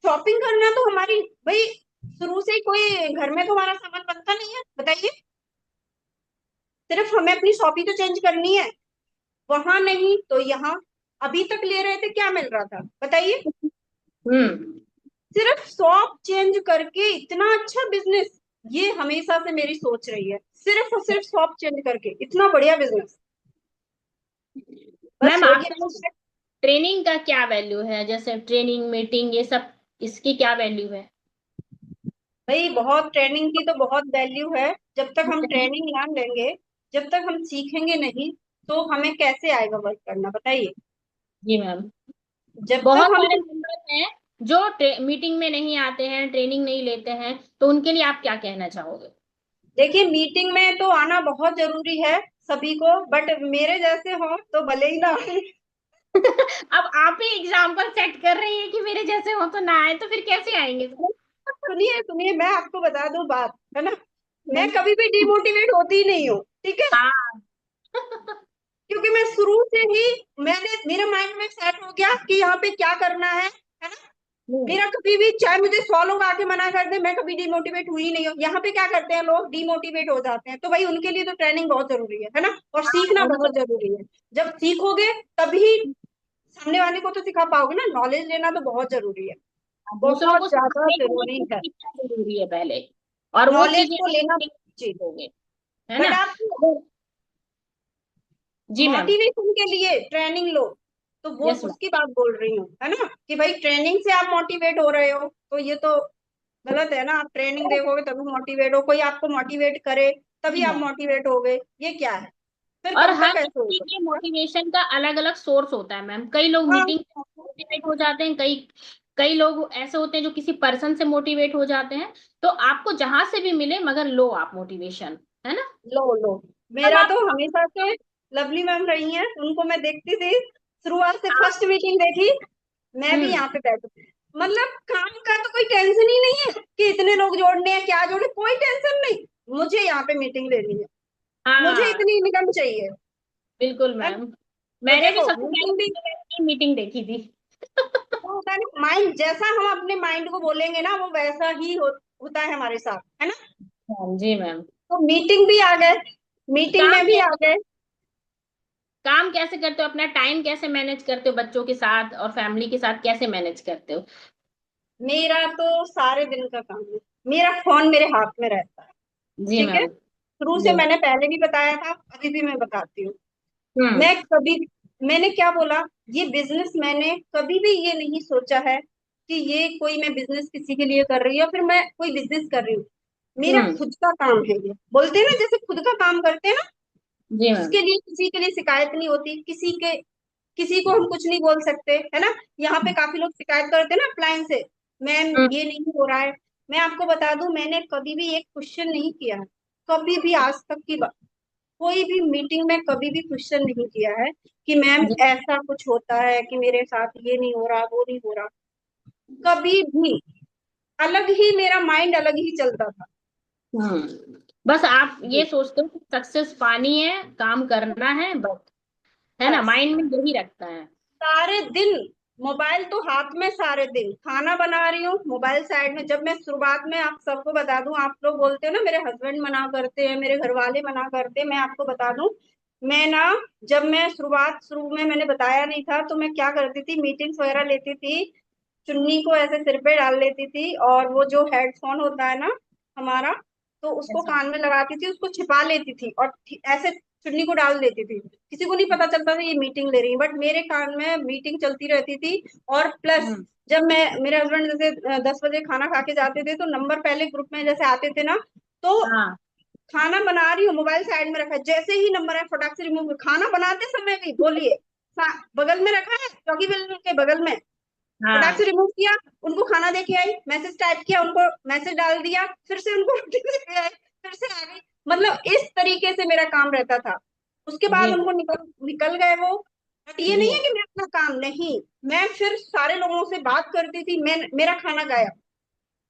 शॉपिंग करना तो हमारी, भाई शुरू से ही कोई घर में तो हमारा सामान बनता नहीं है, बताइए, सिर्फ हमें अपनी शॉपिंग तो चेंज करनी है, वहां नहीं तो यहाँ। अभी तक ले रहे थे, क्या मिल रहा था बताइए, हम्म। सिर्फ शॉप चेंज करके इतना अच्छा बिजनेस। ये हमेशा से मेरी सोच रही है, सिर्फ और सिर्फ शॉप चेंज करके इतना बढ़िया बिजनेस, बस मैम हो आपके गया। लिए ट्रेनिंग का क्या वैल्यू है? जैसे ट्रेनिंग मीटिंग ये सब, इसकी क्या वैल्यू है? भाई बहुत, ट्रेनिंग की तो बहुत वैल्यू है। जब तक हम ट्रेनिंग ना लेंगे, जब तक हम सीखेंगे नहीं, तो हमें कैसे आएगा वर्क करना, बताइए। जी मैम। जब बहुत तक हम, सारे मेंबर्स हैं जो मीटिंग में नहीं आते हैं, ट्रेनिंग नहीं लेते हैं, तो उनके लिए आप क्या कहना चाहोगे? देखिए मीटिंग में तो आना बहुत जरूरी है सभी को, बट मेरे जैसे हो तो भले ही ना आए। अब आप ही एग्जाम्पल सेट कर रही है कि मेरे जैसे हो तो ना आए, तो फिर कैसे आएंगे? सुनिए सुनिए, मैं आपको बता दूं बात, है ना, मैं हम्म। कभी भी डिमोटिवेट होती ही नहीं हूँ, ठीक है। हाँ। क्योंकि मैं शुरू से ही, मैंने मेरे माइंड में सेट हो गया कि यहाँ पे क्या करना है ना। हम्म। मेरा कभी भी, चाहे मुझे 100 लोग आके मना कर दे, मैं कभी डिमोटिवेट हुई नहीं हूँ। यहाँ पे क्या करते हैं लोग, डिमोटिवेट हो जाते हैं। तो भाई उनके लिए तो ट्रेनिंग बहुत जरूरी है ना, और सीखना हाँ, बहुत जरूरी है। जब सीखोगे तभी सामने वाले को तो सिखा पाओगे ना। नॉलेज लेना तो बहुत जरूरी है, दूसरों बहुत को ज्यादा सिखाने के लिए जरूरी खुद है। सीखना जरूरी है पहले, और वो नॉलेज चीजें को आप लेना। जी। सीखोगे, है बट ना। आप अगर- जी मैम। मोटिवेशन के लिए ट्रेनिंग लो, तो वो यस मैम। उसकी बात बोल रही हूँ, है ना, कि भाई ट्रेनिंग से आप मोटिवेट हो रहे हो, तो ये तो गलत है ना। आप ट्रेनिंग देखोगे तभी मोटिवेट हो, कोई आपको मोटिवेट करे तभी जी आप मैम। मोटिवेट हो गए, ये क्या है? फिर और कब हर तक ऐसे व्यक्ति होगा? के मोटिवेशन का अलग अलग सोर्स होता है मैम। कई लोग हाँ, मीटिंग से मोटिवेट हो जाते हैं, कई कई लोग ऐसे होते हैं जो किसी पर्सन से मोटिवेट हो जाते हैं। तो आपको जहां से भी मिले, मगर लो आप मोटिवेशन, है ना। लो लो। तब मेरा आप। तो हमेशा से, लवली मैम रही हैं, उनको मैं देखती थी शुरुआत से। हाँ। फर्स्ट मीटिंग देखी, मैं भी हम्म। यहाँ पे बैठी, मतलब काम का तो कोई टेंशन ही नहीं है कि इतने लोग जोड़ने हैं, क्या जोड़े, कोई टेंशन नहीं। मुझे यहाँ पे मीटिंग लेनी है, मुझे हाँ, इतनी इनकम चाहिए, बिल्कुल है मैम। ना। तो मैंने भी देखो सबसे मीटिंग भी, पहले मीटिंग देखी थी। वो होता है ना, माइंड जैसा हम अपने माइंड को बोलेंगे ना, वो वैसा ही होता है हमारे साथ, है ना। हाँ जी मैम। तो मीटिंग भी आ गए, मीटिंग काम में भी आ कैसे गए। काम कैसे करते हो, अपना टाइम कैसे मैनेज करते हो, बच्चों के साथ और फैमिली के साथ कैसे मैनेज करते हो। मेरा तो सारे दिन का काम है, मेरा फोन मेरे हाथ में रहता है। जी ठीक है, मैम। शुरू से जी। मैंने पहले भी बताया था, अभी भी मैं बताती हूँ। हम्म। मैं कभी, मैंने क्या बोला, ये बिजनेस मैंने कभी भी ये नहीं सोचा है कि ये कोई मैं बिजनेस किसी के लिए कर रही हूँ, फिर मैं कोई बिजनेस कर रही हूँ। मेरा हम्म। खुद का काम है ये, बोलते हैं ना जैसे खुद का काम करते हैं ना, जी मैम। उसके लिए किसी के लिए शिकायत नहीं होती, किसी को हम कुछ नहीं बोल सकते, है ना। यहाँ पे काफी लोग शिकायत करते हैं ना अप्लायंस से, मैम हम्म। ये नहीं हो रहा है। मैं आपको बता दूं, मैंने कभी भी एक क्वेश्चन नहीं किया है, कभी भी आज तक की बात, कोई भी मीटिंग में कभी भी क्वेश्चन नहीं किया है कि मैम जी। ऐसा कुछ होता है कि मेरे साथ ये नहीं हो रहा, वो नहीं हो रहा, कभी भी। अलग ही मेरा माइंड अलग ही चलता था। बस आप ये जी। सोचते हो कि सक्सेस पानी है, काम करना है बस, है ना, बस माइंड में यही रखता है। सारे दिन मोबाइल तो हाथ में, सारे दिन खाना बना रही हूँ मोबाइल साइड में। जब मैं शुरुआत में, आप सबको बता दूं, आप लोग बोलते हो ना मेरे हस्बैंड मना करते हैं, मेरे घर वाले मना करते हैं, मैं आपको बता दूं, मैं ना, जब मैं शुरू में मैंने बताया नहीं था, तो मैं क्या करती थी, मीटिंग्स वगैरह लेती थी, चुन्नी को ऐसे सिर पे डाल लेती थी, और वो जो हेडफोन होता है ना हमारा, तो उसको ऐसा। कान में लगाती थी, उसको छिपा लेती थी, और ऐसे चुन्नी को डाल देती थी। किसी को नहीं पता चलता था ये मीटिंग ले रही है, बट मेरे कान में मीटिंग चलती रहती थी। और प्लस हम्म। जब मैं, मेरे हस्बैंड जैसे 10 बजे खाना खा के जाते थे, तो नंबर पहले ग्रुप में जैसे आते थे ना, तो हाँ। खाना बना रही हूँ, मोबाइल साइड में रखा है, जैसे ही नंबर है फटाक से रिमूव, खाना बनाते समय भी बोलिए, बगल में रखा है, चौकी बेल के बगल में, फटाक हाँ से रिमूव किया, उनको खाना दे के आई, मैसेज टाइप किया, उनको मैसेज डाल दिया, फिर से उनको रोटी दे के आई, फिर से आ गई। मतलब इस तरीके से मेरा काम रहता था। उसके बाद जी उनको निकल निकल गए वो। बट ये नहीं जी। है कि मैं अपना काम नहीं, मैं फिर सारे लोगों से बात करती थी। मैं, मेरा खाना गायब,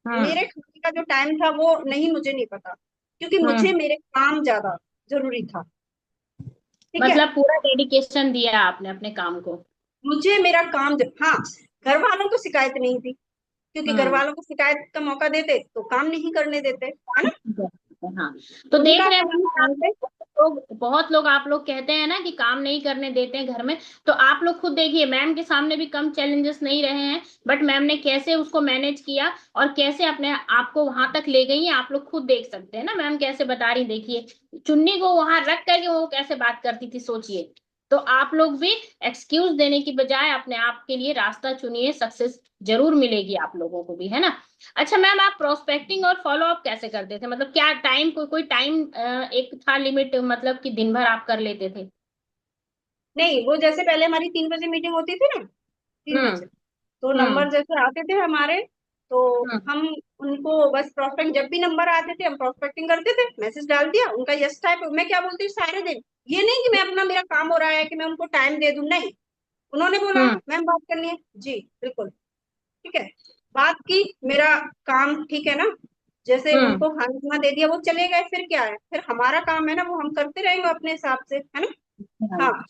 हम्म। मेरे खाने का जो टाइम था वो नहीं, मुझे नहीं पता, क्योंकि मुझे हम्म। मेरे काम ज्यादा जरूरी था। ठीक है, मतलब पूरा डेडिकेशन दिया आपने अपने काम को। मुझे मेरा काम हाँ, घर वालों को शिकायत नहीं थी, क्योंकि घर हम्म। वालों को शिकायत का मौका देते तो काम नहीं करने देते, है ना। हाँ। तो देख उनका रहे हैं काम मैम, आप जानते। लोग, बहुत लोग आप लोग कहते हैं ना कि काम नहीं करने देते हैं घर में। तो आप लोग खुद देखिए, मैम के सामने भी कम चैलेंजेस नहीं रहे हैं, बट मैम ने कैसे उसको मैनेज किया और कैसे अपने आप को वहां तक ले गई हैं, आप लोग खुद देख सकते हैं ना मैम कैसे बता रही। देखिए, चुन्नी को वहां रख करके वो कैसे बात करती थी, सोचिए। तो आप लोग भी एक्सक्यूज देने की बजाय अपने आप के लिए रास्ता चुनिए, सक्सेस जरूर मिलेगी आप लोगों को भी, है ना। अच्छा मैम, आप प्रोस्पेक्टिंग और फॉलो अप कैसे करते थे, मतलब क्या टाइम, कोई टाइम एक था लिमिट, मतलब कि दिन भर आप कर लेते थे। नहीं, वो जैसे पहले हमारी 3 बजे मीटिंग होती थी ना, 3 बजे, हम्म। तो हम्म। नंबर जैसे आते थे हमारे, तो हम्म। हम उनको बस प्रोस्पेक्ट, जब भी नंबर आते थे हम प्रोस्पेक्टिंग करते थे, मैसेज डाल दिया, उनका यस टाइप। मैं क्या बोलती हूँ सारे दिन, ये नहीं कि मैं अपना, मेरा काम हो रहा है कि मैं उनको टाइम दे दूं, नहीं, उन्होंने बोला हम्म। मैम बात करनी है, जी बिल्कुल, ठीक है, बात की, मेरा काम ठीक है ना, जैसे हम्म। उनको खाना वाना दे दिया, वो चले गए, फिर क्या है, फिर हमारा काम है ना, वो हम करते रहेंगे अपने हिसाब से, है ना। हाँ। हाँ,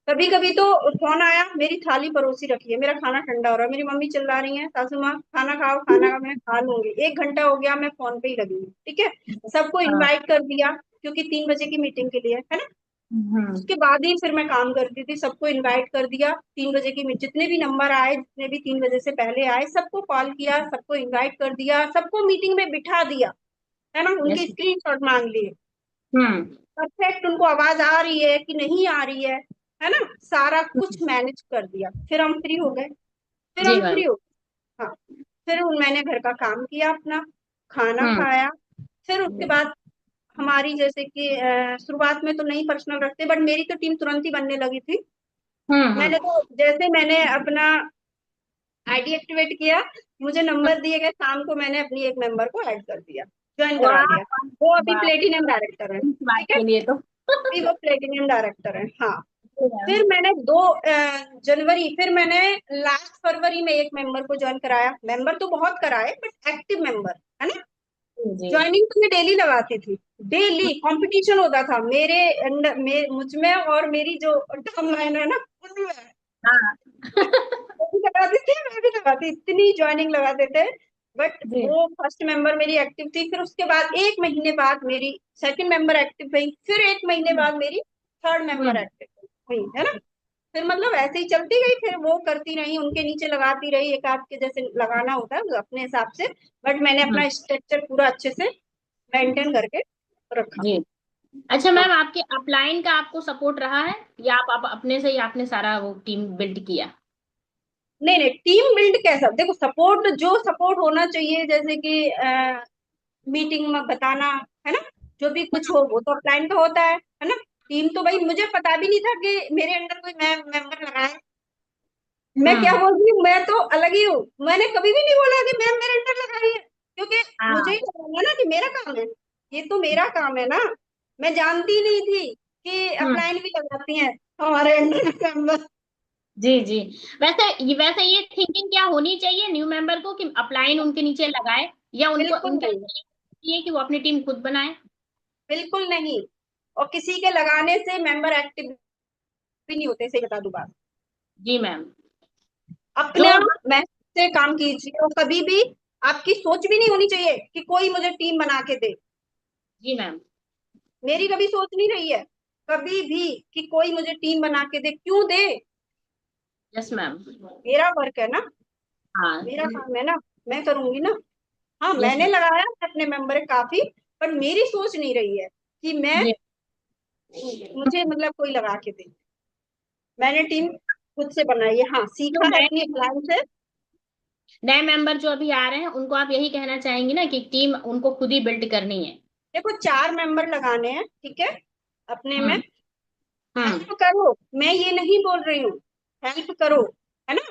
कभी कभी तो फोन आया, मेरी थाली परोसी रखी है, मेरा खाना ठंडा हो रहा है, मेरी मम्मी चिल्ला रही है, सासू माँ खाना खाओ, खाना का मैं खा लूंगी, 1 घंटा हो गया, मैं फोन पे ही लगी हूँ, ठीक है। सबको हाँ। इनवाइट कर दिया, क्योंकि 3 बजे की मीटिंग के लिए, है ना। हम्म। उसके बाद ही फिर मैं काम करती थी, सबको इनवाइट कर दिया, 3 बजे की जितने भी नंबर आए, जितने भी 3 बजे से पहले आए, सबको कॉल किया, सबको इनवाइट कर दिया, सबको मीटिंग में बिठा दिया, है ना, यस। उनकी स्क्रीनशॉट मांग लिए, हम्म। परफेक्ट उनको आवाज आ रही है कि नहीं आ रही है ना, सारा कुछ मैनेज कर दिया, फिर हम फ्री हो गए, फिर जी हम फ्री मैम। हो गए। हाँ, फिर मैंने घर का काम किया अपना, खाना हम्म। खाया, फिर उसके बाद हमारी जैसे कि शुरुआत में तो नहीं पर्सनल रखते, बट मेरी तो टीम तुरंत ही बनने लगी थी। हम्म। मैंने तो जैसे मैंने अपना आईडी एक्टिवेट किया, मुझे नंबर दिए गए, शाम को मैंने अपनी एक मेंबर को ऐड कर दिया, ज्वाइन करा वाह। लिया। वो अभी वाह, प्लेटिनम डायरेक्टर है, इस बात ठीक है, के लिए तो अभी वो प्लेटिनम डायरेक्टर है। हाँ, जी मैम। फिर मैंने 2 जनवरी, फिर मैंने लास्ट फरवरी में एक मेंबर को ज्वाइन कराया, मेंबर तो बहुत कराए बट एक्टिव मेंबर, है ना। जी जी। ज्वाइनिंग तो मैं डेली लगाती थी, डेली कंपटीशन होता था मेरे मुझ में और मेरी जो डाउनलाइन है ना, उनमें हाँ। वो भी लगाते थे, मैं भी लगाती, इतनी ज्वाइनिंग लगाते थे। बट जी। वो फर्स्ट मेंबर मेरी एक्टिव थी, फिर उसके बाद 1 महीने बाद मेरी सेकंड मेंबर एक्टिव हुई, फिर 1 महीने हम्म। बाद मेरी थर्ड मेंबर हम्म। एक्टिव हुई, है ना। फिर मतलब ऐसे ही चलती गई, फिर वो करती रही, उनके नीचे लगाती रही, एक आध के जैसे लगाना होता है अपने हिसाब से, बट मैंने हम्म। अपना स्ट्रक्चर पूरा अच्छे से मेंटेन करके रखा। जी। अच्छा हाँ, मैम, आपके अपलाइन का आपको सपोर्ट रहा है, या आप अपने से ही आपने सारा वो टीम बिल्ड किया? नहीं नहीं, टीम बिल्ड कैसा, देखो सपोर्ट, जो सपोर्ट होना चाहिए, जैसे कि मीटिंग में बताना, है ना, जो भी कुछ हो वो तो अपलाइन का होता है ना। टीम तो भाई मुझे पता भी नहीं था कि मेरे अंडर कोई मेंबर लगाए, मैं क्या हम्म। बोल रही हूँ, मैं तो अलग ही हूँ, मैंने कभी भी नहीं बोला कि मैम मेरे अंडर लगाई है, क्योंकि मुझे हाँ। ही लगाना ना, कि मेरा काम है, ये तो मेरा काम है ना। मैं जानती ही नहीं थी कि हम्म। अपलाइन भी लगाती हैं हमारे अंडर मेंबर। जी जी। वैसे ये थिंकिंग क्या होनी चाहिए न्यू मेंबर को, कि अपलाइन उनके नीचे लगाए, या उनको बिल्कुल उनका नहीं, चाहिए कि वो अपनी टीम खुद बनाए? बिल्कुल नहीं, और किसी के लगाने से मेंबर एक्टिव भी नहीं होते, सही बता दूं बात। जी मैम। जो अपने आप मैं से काम कीजिए, और कभी भी आपकी सोच भी नहीं होनी चाहिए कि कोई मुझे टीम बना के दे, जी मैम। मेरी कभी सोच नहीं रही है कभी भी कि कोई मुझे टीम बना के दे, क्यों दे, यस मैम। मेरा वर्क है ना, हाँ। मेरा काम है ना, मैं करूंगी ना। हाँ, यस मैंने मैम। लगाया अपने मेंबर काफी, पर मेरी सोच नहीं रही है कि मैं जी। मुझे मतलब कोई लगा के दे, मैंने टीम खुद से बनाई है, हाँ जो सीखा है नए अपनी क्लाइंट से। नए मेंबर जो अभी आ रहे हैं, उनको आप यही कहना चाहेंगी ना कि टीम उनको खुद ही बिल्ड करनी है? देखो 4 मेंबर लगाने हैं, ठीक है, अपने में हम्म। हम्म। हेल्प करो, मैं ये नहीं बोल रही हूँ, हेल्प करो, है ना,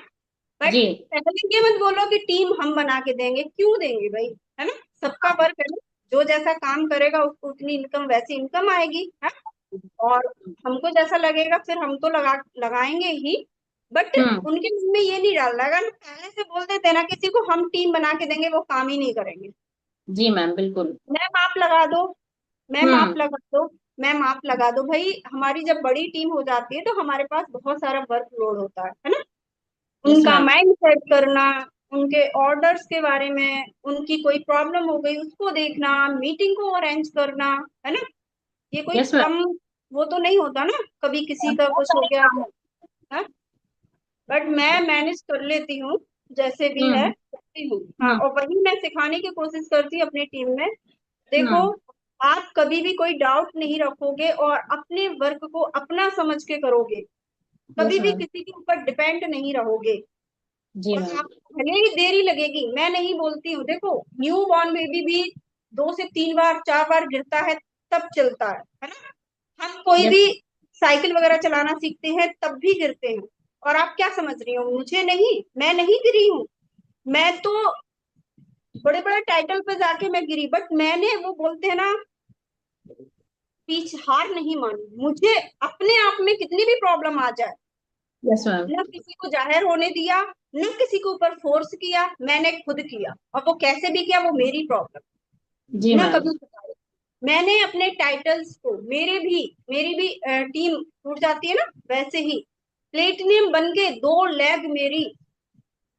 बट जी। पहले ये मत बोलो कि टीम हम बना के देंगे, क्यों देंगे भाई, है ना, सबका वर्क है ना, जो जैसा काम करेगा उसको उतनी इनकम, वैसी इनकम आएगी, है। और हमको जैसा लगेगा फिर हम तो लगाएंगे ही, बट हम्म। उनके मन में ये नहीं डालना, अगर पहले से बोल देते ना किसी को हम टीम बना के देंगे, वो काम ही नहीं करेंगे। जी मैम, बिल्कुल। मैम आप लगा दो, मैम आप हम्म। लगा दो, मैम आप लगा दो, भाई हमारी जब बड़ी टीम हो जाती है तो हमारे पास बहुत सारा वर्कलोड होता है ना, यस उनका मैम। माइंड सेट करना, उनके ऑर्डर्स के बारे में, उनकी कोई प्रॉब्लम हो गई उसको देखना, मीटिंग को अरेंज करना, है ना, ये कोई यस मैम। कम वो तो नहीं होता ना, कभी किसी का बहुत कुछ हो सारे गया काम तो, है। है, बट मैं मैनेज कर लेती हूँ, जैसे भी है हम्म। करती हूँ। हाँ, हम्म। और वही मैं सिखाने की कोशिश करती हूँ अपनी टीम में। देखो, हम्म। आप कभी भी कोई डाउट नहीं रखोगे और अपने वर्क को अपना समझ के करोगे, कभी यस भी मैम। किसी के ऊपर डिपेंड नहीं रहोगे, जी और मैम। आपको भले ही देरी लगेगी, मैं नहीं बोलती हूँ, देखो न्यू बॉर्न बेबी भी 2 से 3 बार 4 बार गिरता है, तब चलता है ना, हम कोई यस। भी साइकिल वगैरह चलाना सीखते हैं तब भी गिरते हैं। और आप क्या समझ रही हो, मुझे नहीं, मैं नहीं गिरी हूँ, मैं तो बड़े बड़े टाइटल पे जाके मैं गिरी, बट मैंने वो बोलते हैं ना, पीछ हार नहीं मानी, मुझे अपने आप में कितनी भी प्रॉब्लम आ जाए, यस मैम। न किसी को जाहिर होने दिया, न किसी के ऊपर फोर्स किया, मैंने खुद किया, और वो कैसे भी किया वो मेरी प्रॉब्लम, जी ना मैम। कभी बताया। मैंने अपने टाइटल्स को, मेरी भी टीम टूट जाती है ना, वैसे ही प्लेटिनियम बन के 2 लैग मेरी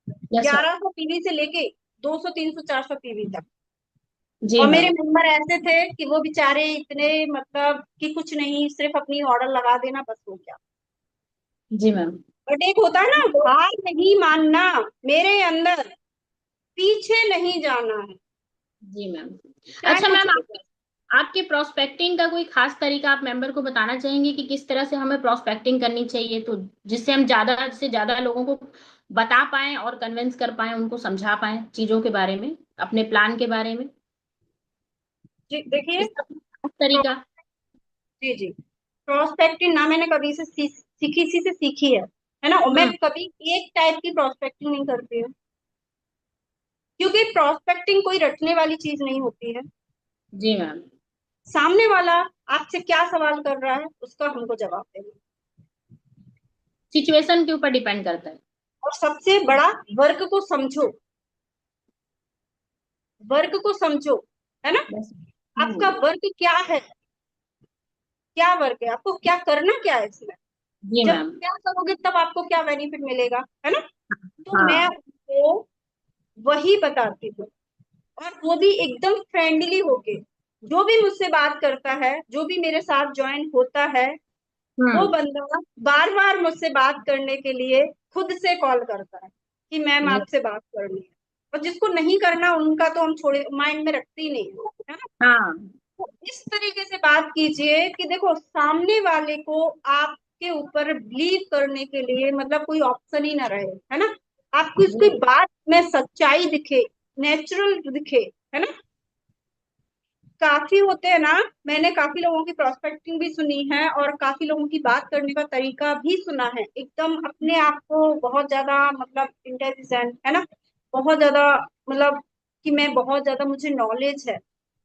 यस मैम। 1100 पीवी से लेके 200 300 400 पीवी तक। जी और मेरे मैम। मेंबर ऐसे थे कि वो बेचारे इतने, मतलब कि कुछ नहीं, सिर्फ अपनी ऑर्डर लगा देना बस हो गया। जी मैम। बट एक होता है ना, हार नहीं मानना, मेरे अंदर पीछे नहीं जाना है, जी मैम। चाहे अच्छा कुछ मैम, हो आप जाए। आपके प्रोस्पेक्टिंग का कोई खास तरीका आप मेंबर को बताना चाहेंगे कि किस तरह से हमें प्रोस्पेक्टिंग करनी चाहिए, तो जिससे हम ज्यादा से ज्यादा लोगों को बता पाएं और कन्विंस कर पाएं, उनको समझा पाएं चीजों के बारे में, अपने प्लान के बारे में। जी देखिए, इसका कोई खास तरीका। जी जी, प्रोस्पेक्टिंग ना मैंने कभी से सीखी, सी से सीखी है ना। और मैं हम्म। कभी एक टाइप की प्रोस्पेक्टिंग नहीं करती हूँ, क्योंकि प्रोस्पेक्टिंग कोई रटने वाली चीज नहीं होती है। जी मैम। सामने वाला आपसे क्या सवाल कर रहा है, उसका हमको जवाब देना। सिचुएशन के ऊपर डिपेंड करता है। और सबसे बड़ा, वर्क को समझो, वर्क को समझो, है ना। बस। आपका हम्म। वर्क क्या है, क्या वर्क है, आपको क्या करना, क्या है इसमें। जी जब मैम। क्या करोगे तब आपको क्या बेनिफिट मिलेगा, है ना। तो मैं हाँ। उनको वही बताती हूँ, और वो भी एकदम फ्रेंडली होके। जो भी मुझसे बात करता है, जो भी मेरे साथ ज्वाइन होता है, वो हम्म। बंदा बार बार मुझसे बात करने के लिए खुद से कॉल करता है कि मैम जी। आपसे बात करनी है। और जिसको नहीं करना उनका तो हम छोड़े, माइंड में रखते ही नहीं है ना। हाँ। तो इस तरीके से बात कीजिए कि देखो, सामने वाले को आपके ऊपर बिलीव करने के लिए मतलब कोई ऑप्शन ही ना रहे, है ना। आपको जी। इसकी बात में सच्चाई दिखे, नेचुरल दिखे, है ना। काफी होते हैं ना, मैंने काफी लोगों की प्रोस्पेक्टिंग भी सुनी है और काफी लोगों की बात करने का तरीका भी सुना है, एकदम अपने आप को बहुत ज्यादा मतलब इंटेलिजेंट, है ना, बहुत ज्यादा, मतलब कि मैं बहुत ज्यादा, मुझे नॉलेज है।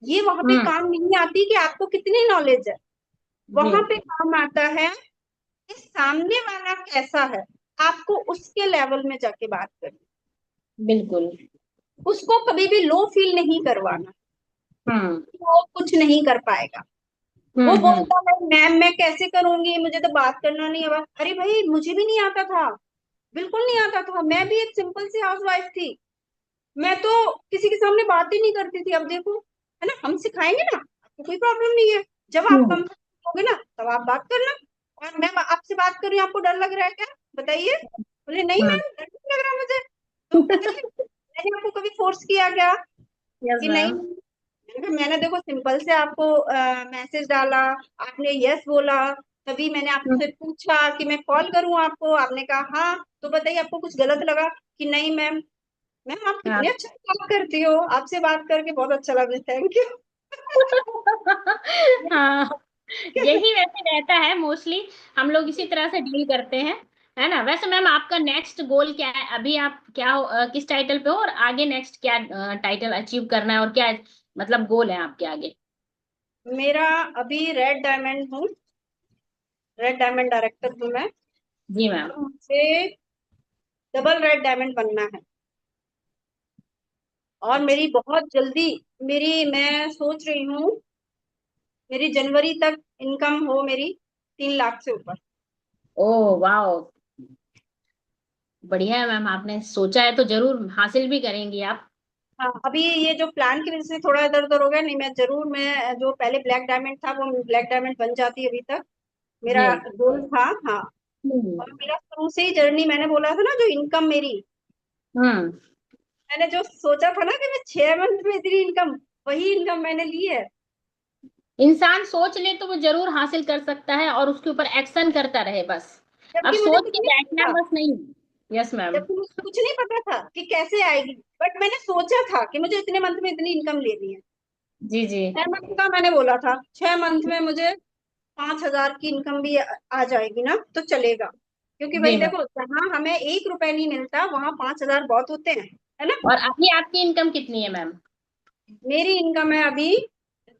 ये वहां पे हम्म। काम नहीं आती कि आपको कितनी नॉलेज है, जी। वहां पे काम आता है कि सामने वाला कैसा है, आपको उसके लेवल में जाके बात करनी, बिल्कुल। उसको कभी भी लो फील नहीं करवाना, हम्म। वो कुछ नहीं कर पाएगा। वो हम्म। बोलता है मैम मैं कैसे करूंगी, मुझे तो बात करना नहीं आता। अरे भाई, मुझे भी नहीं आता था, बिल्कुल नहीं आता था, मैं भी एक सिंपल सी हाउस वाइफ थी। मैं तो किसी के सामने बात ही नहीं करती थी। अब देखो, है ना, हम सिखाएंगे ना, आपको कोई प्रॉब्लम नहीं है। जब आप हम्म। कम होगे ना, तब आप बात करना। और मैम आपसे बात कर रही हूँ, आपको डर लग रहा है क्या, बताइए। बोले नहीं हम्म। मैम, डर नहीं लग रहा मुझे। तो कहते थे, मैंने आपको कभी फोर्स किया क्या यस कि नहीं। मैम। मैंने कहा, मैंने देखो सिंपल से आपको मैसेज डाला, आपने यस बोला, तभी मैंने आपसे पूछा कि मैं कॉल करूं आपको, आपने कहा हाँ, तो बताइए आपको कुछ गलत लगा कि नहीं मैम। मैम आप हाँ। कितने अच्छा बात करती हो, आपसे बात करके बहुत अच्छा लगा, थैंक यू। हाँ, यही वैसे रहता है मोस्टली। हम लोग इसी तरह से डील करते हैं, है ना। वैसे मैम, आपका नेक्स्ट गोल क्या है? अभी आप क्या किस टाइटल पे हो, और आगे नेक्स्ट क्या टाइटल अचीव करना है, और क्या मतलब गोल है आपके आगे? मेरा अभी रेड डायमंड हूँ, रेड डायमंड डायरेक्टर हूँ मैं। जी मैम। और मुझे डबल रेड डायमंड बनना है। और अच्छा। मेरी बहुत जल्दी, मैं सोच रही हूँ मेरी जनवरी तक इनकम हो मेरी 3 लाख से ऊपर। ओ वाह, बढ़िया है मैम, आपने सोचा है तो जरूर हासिल भी करेंगी आप। हाँ, अभी ये जो प्लान की वजह से थोड़ा इधर उधर हो गया, नहीं मैं जरूर, मैं जो पहले ब्लैक डायमंड था वो ब्लैक डायमंड बन जाती अभी तक, मेरा जी। गोल था। हाँ, हम्म। और मेरा शुरू से ही जर्नी, मैंने बोला था ना, जो इनकम मेरी, हम्म। मैंने जो सोचा था ना कि मैं 6 मंथ में इतनी इनकम, वही इनकम मैंने ली है। इंसान सोच ले तो वो जरूर हासिल कर सकता है, और उसके ऊपर एक्शन करता रहे बस। अब जबकि मुझे सोच कुछ के नहीं बैठना पता था, बस नहीं। Yes ma'am. जबकि मुझे कुछ नहीं पता था कि कैसे आएगी, बट मैंने सोचा था कि मुझे इतने मंथ में इतनी इनकम लेनी है। जी जी। 6 मंथ का मैंने बोला था, 6 मंथ में मुझे 5,000 की इनकम भी आ जाएगी ना तो चलेगा। क्योंकि जी भाई मैम। देखो, जहाँ हमें 1 रुपए नहीं मिलता वहां 5,000 बहुत होते हैं, है ना। और अभी आपकी इनकम कितनी है मैम? मेरी इनकम है अभी,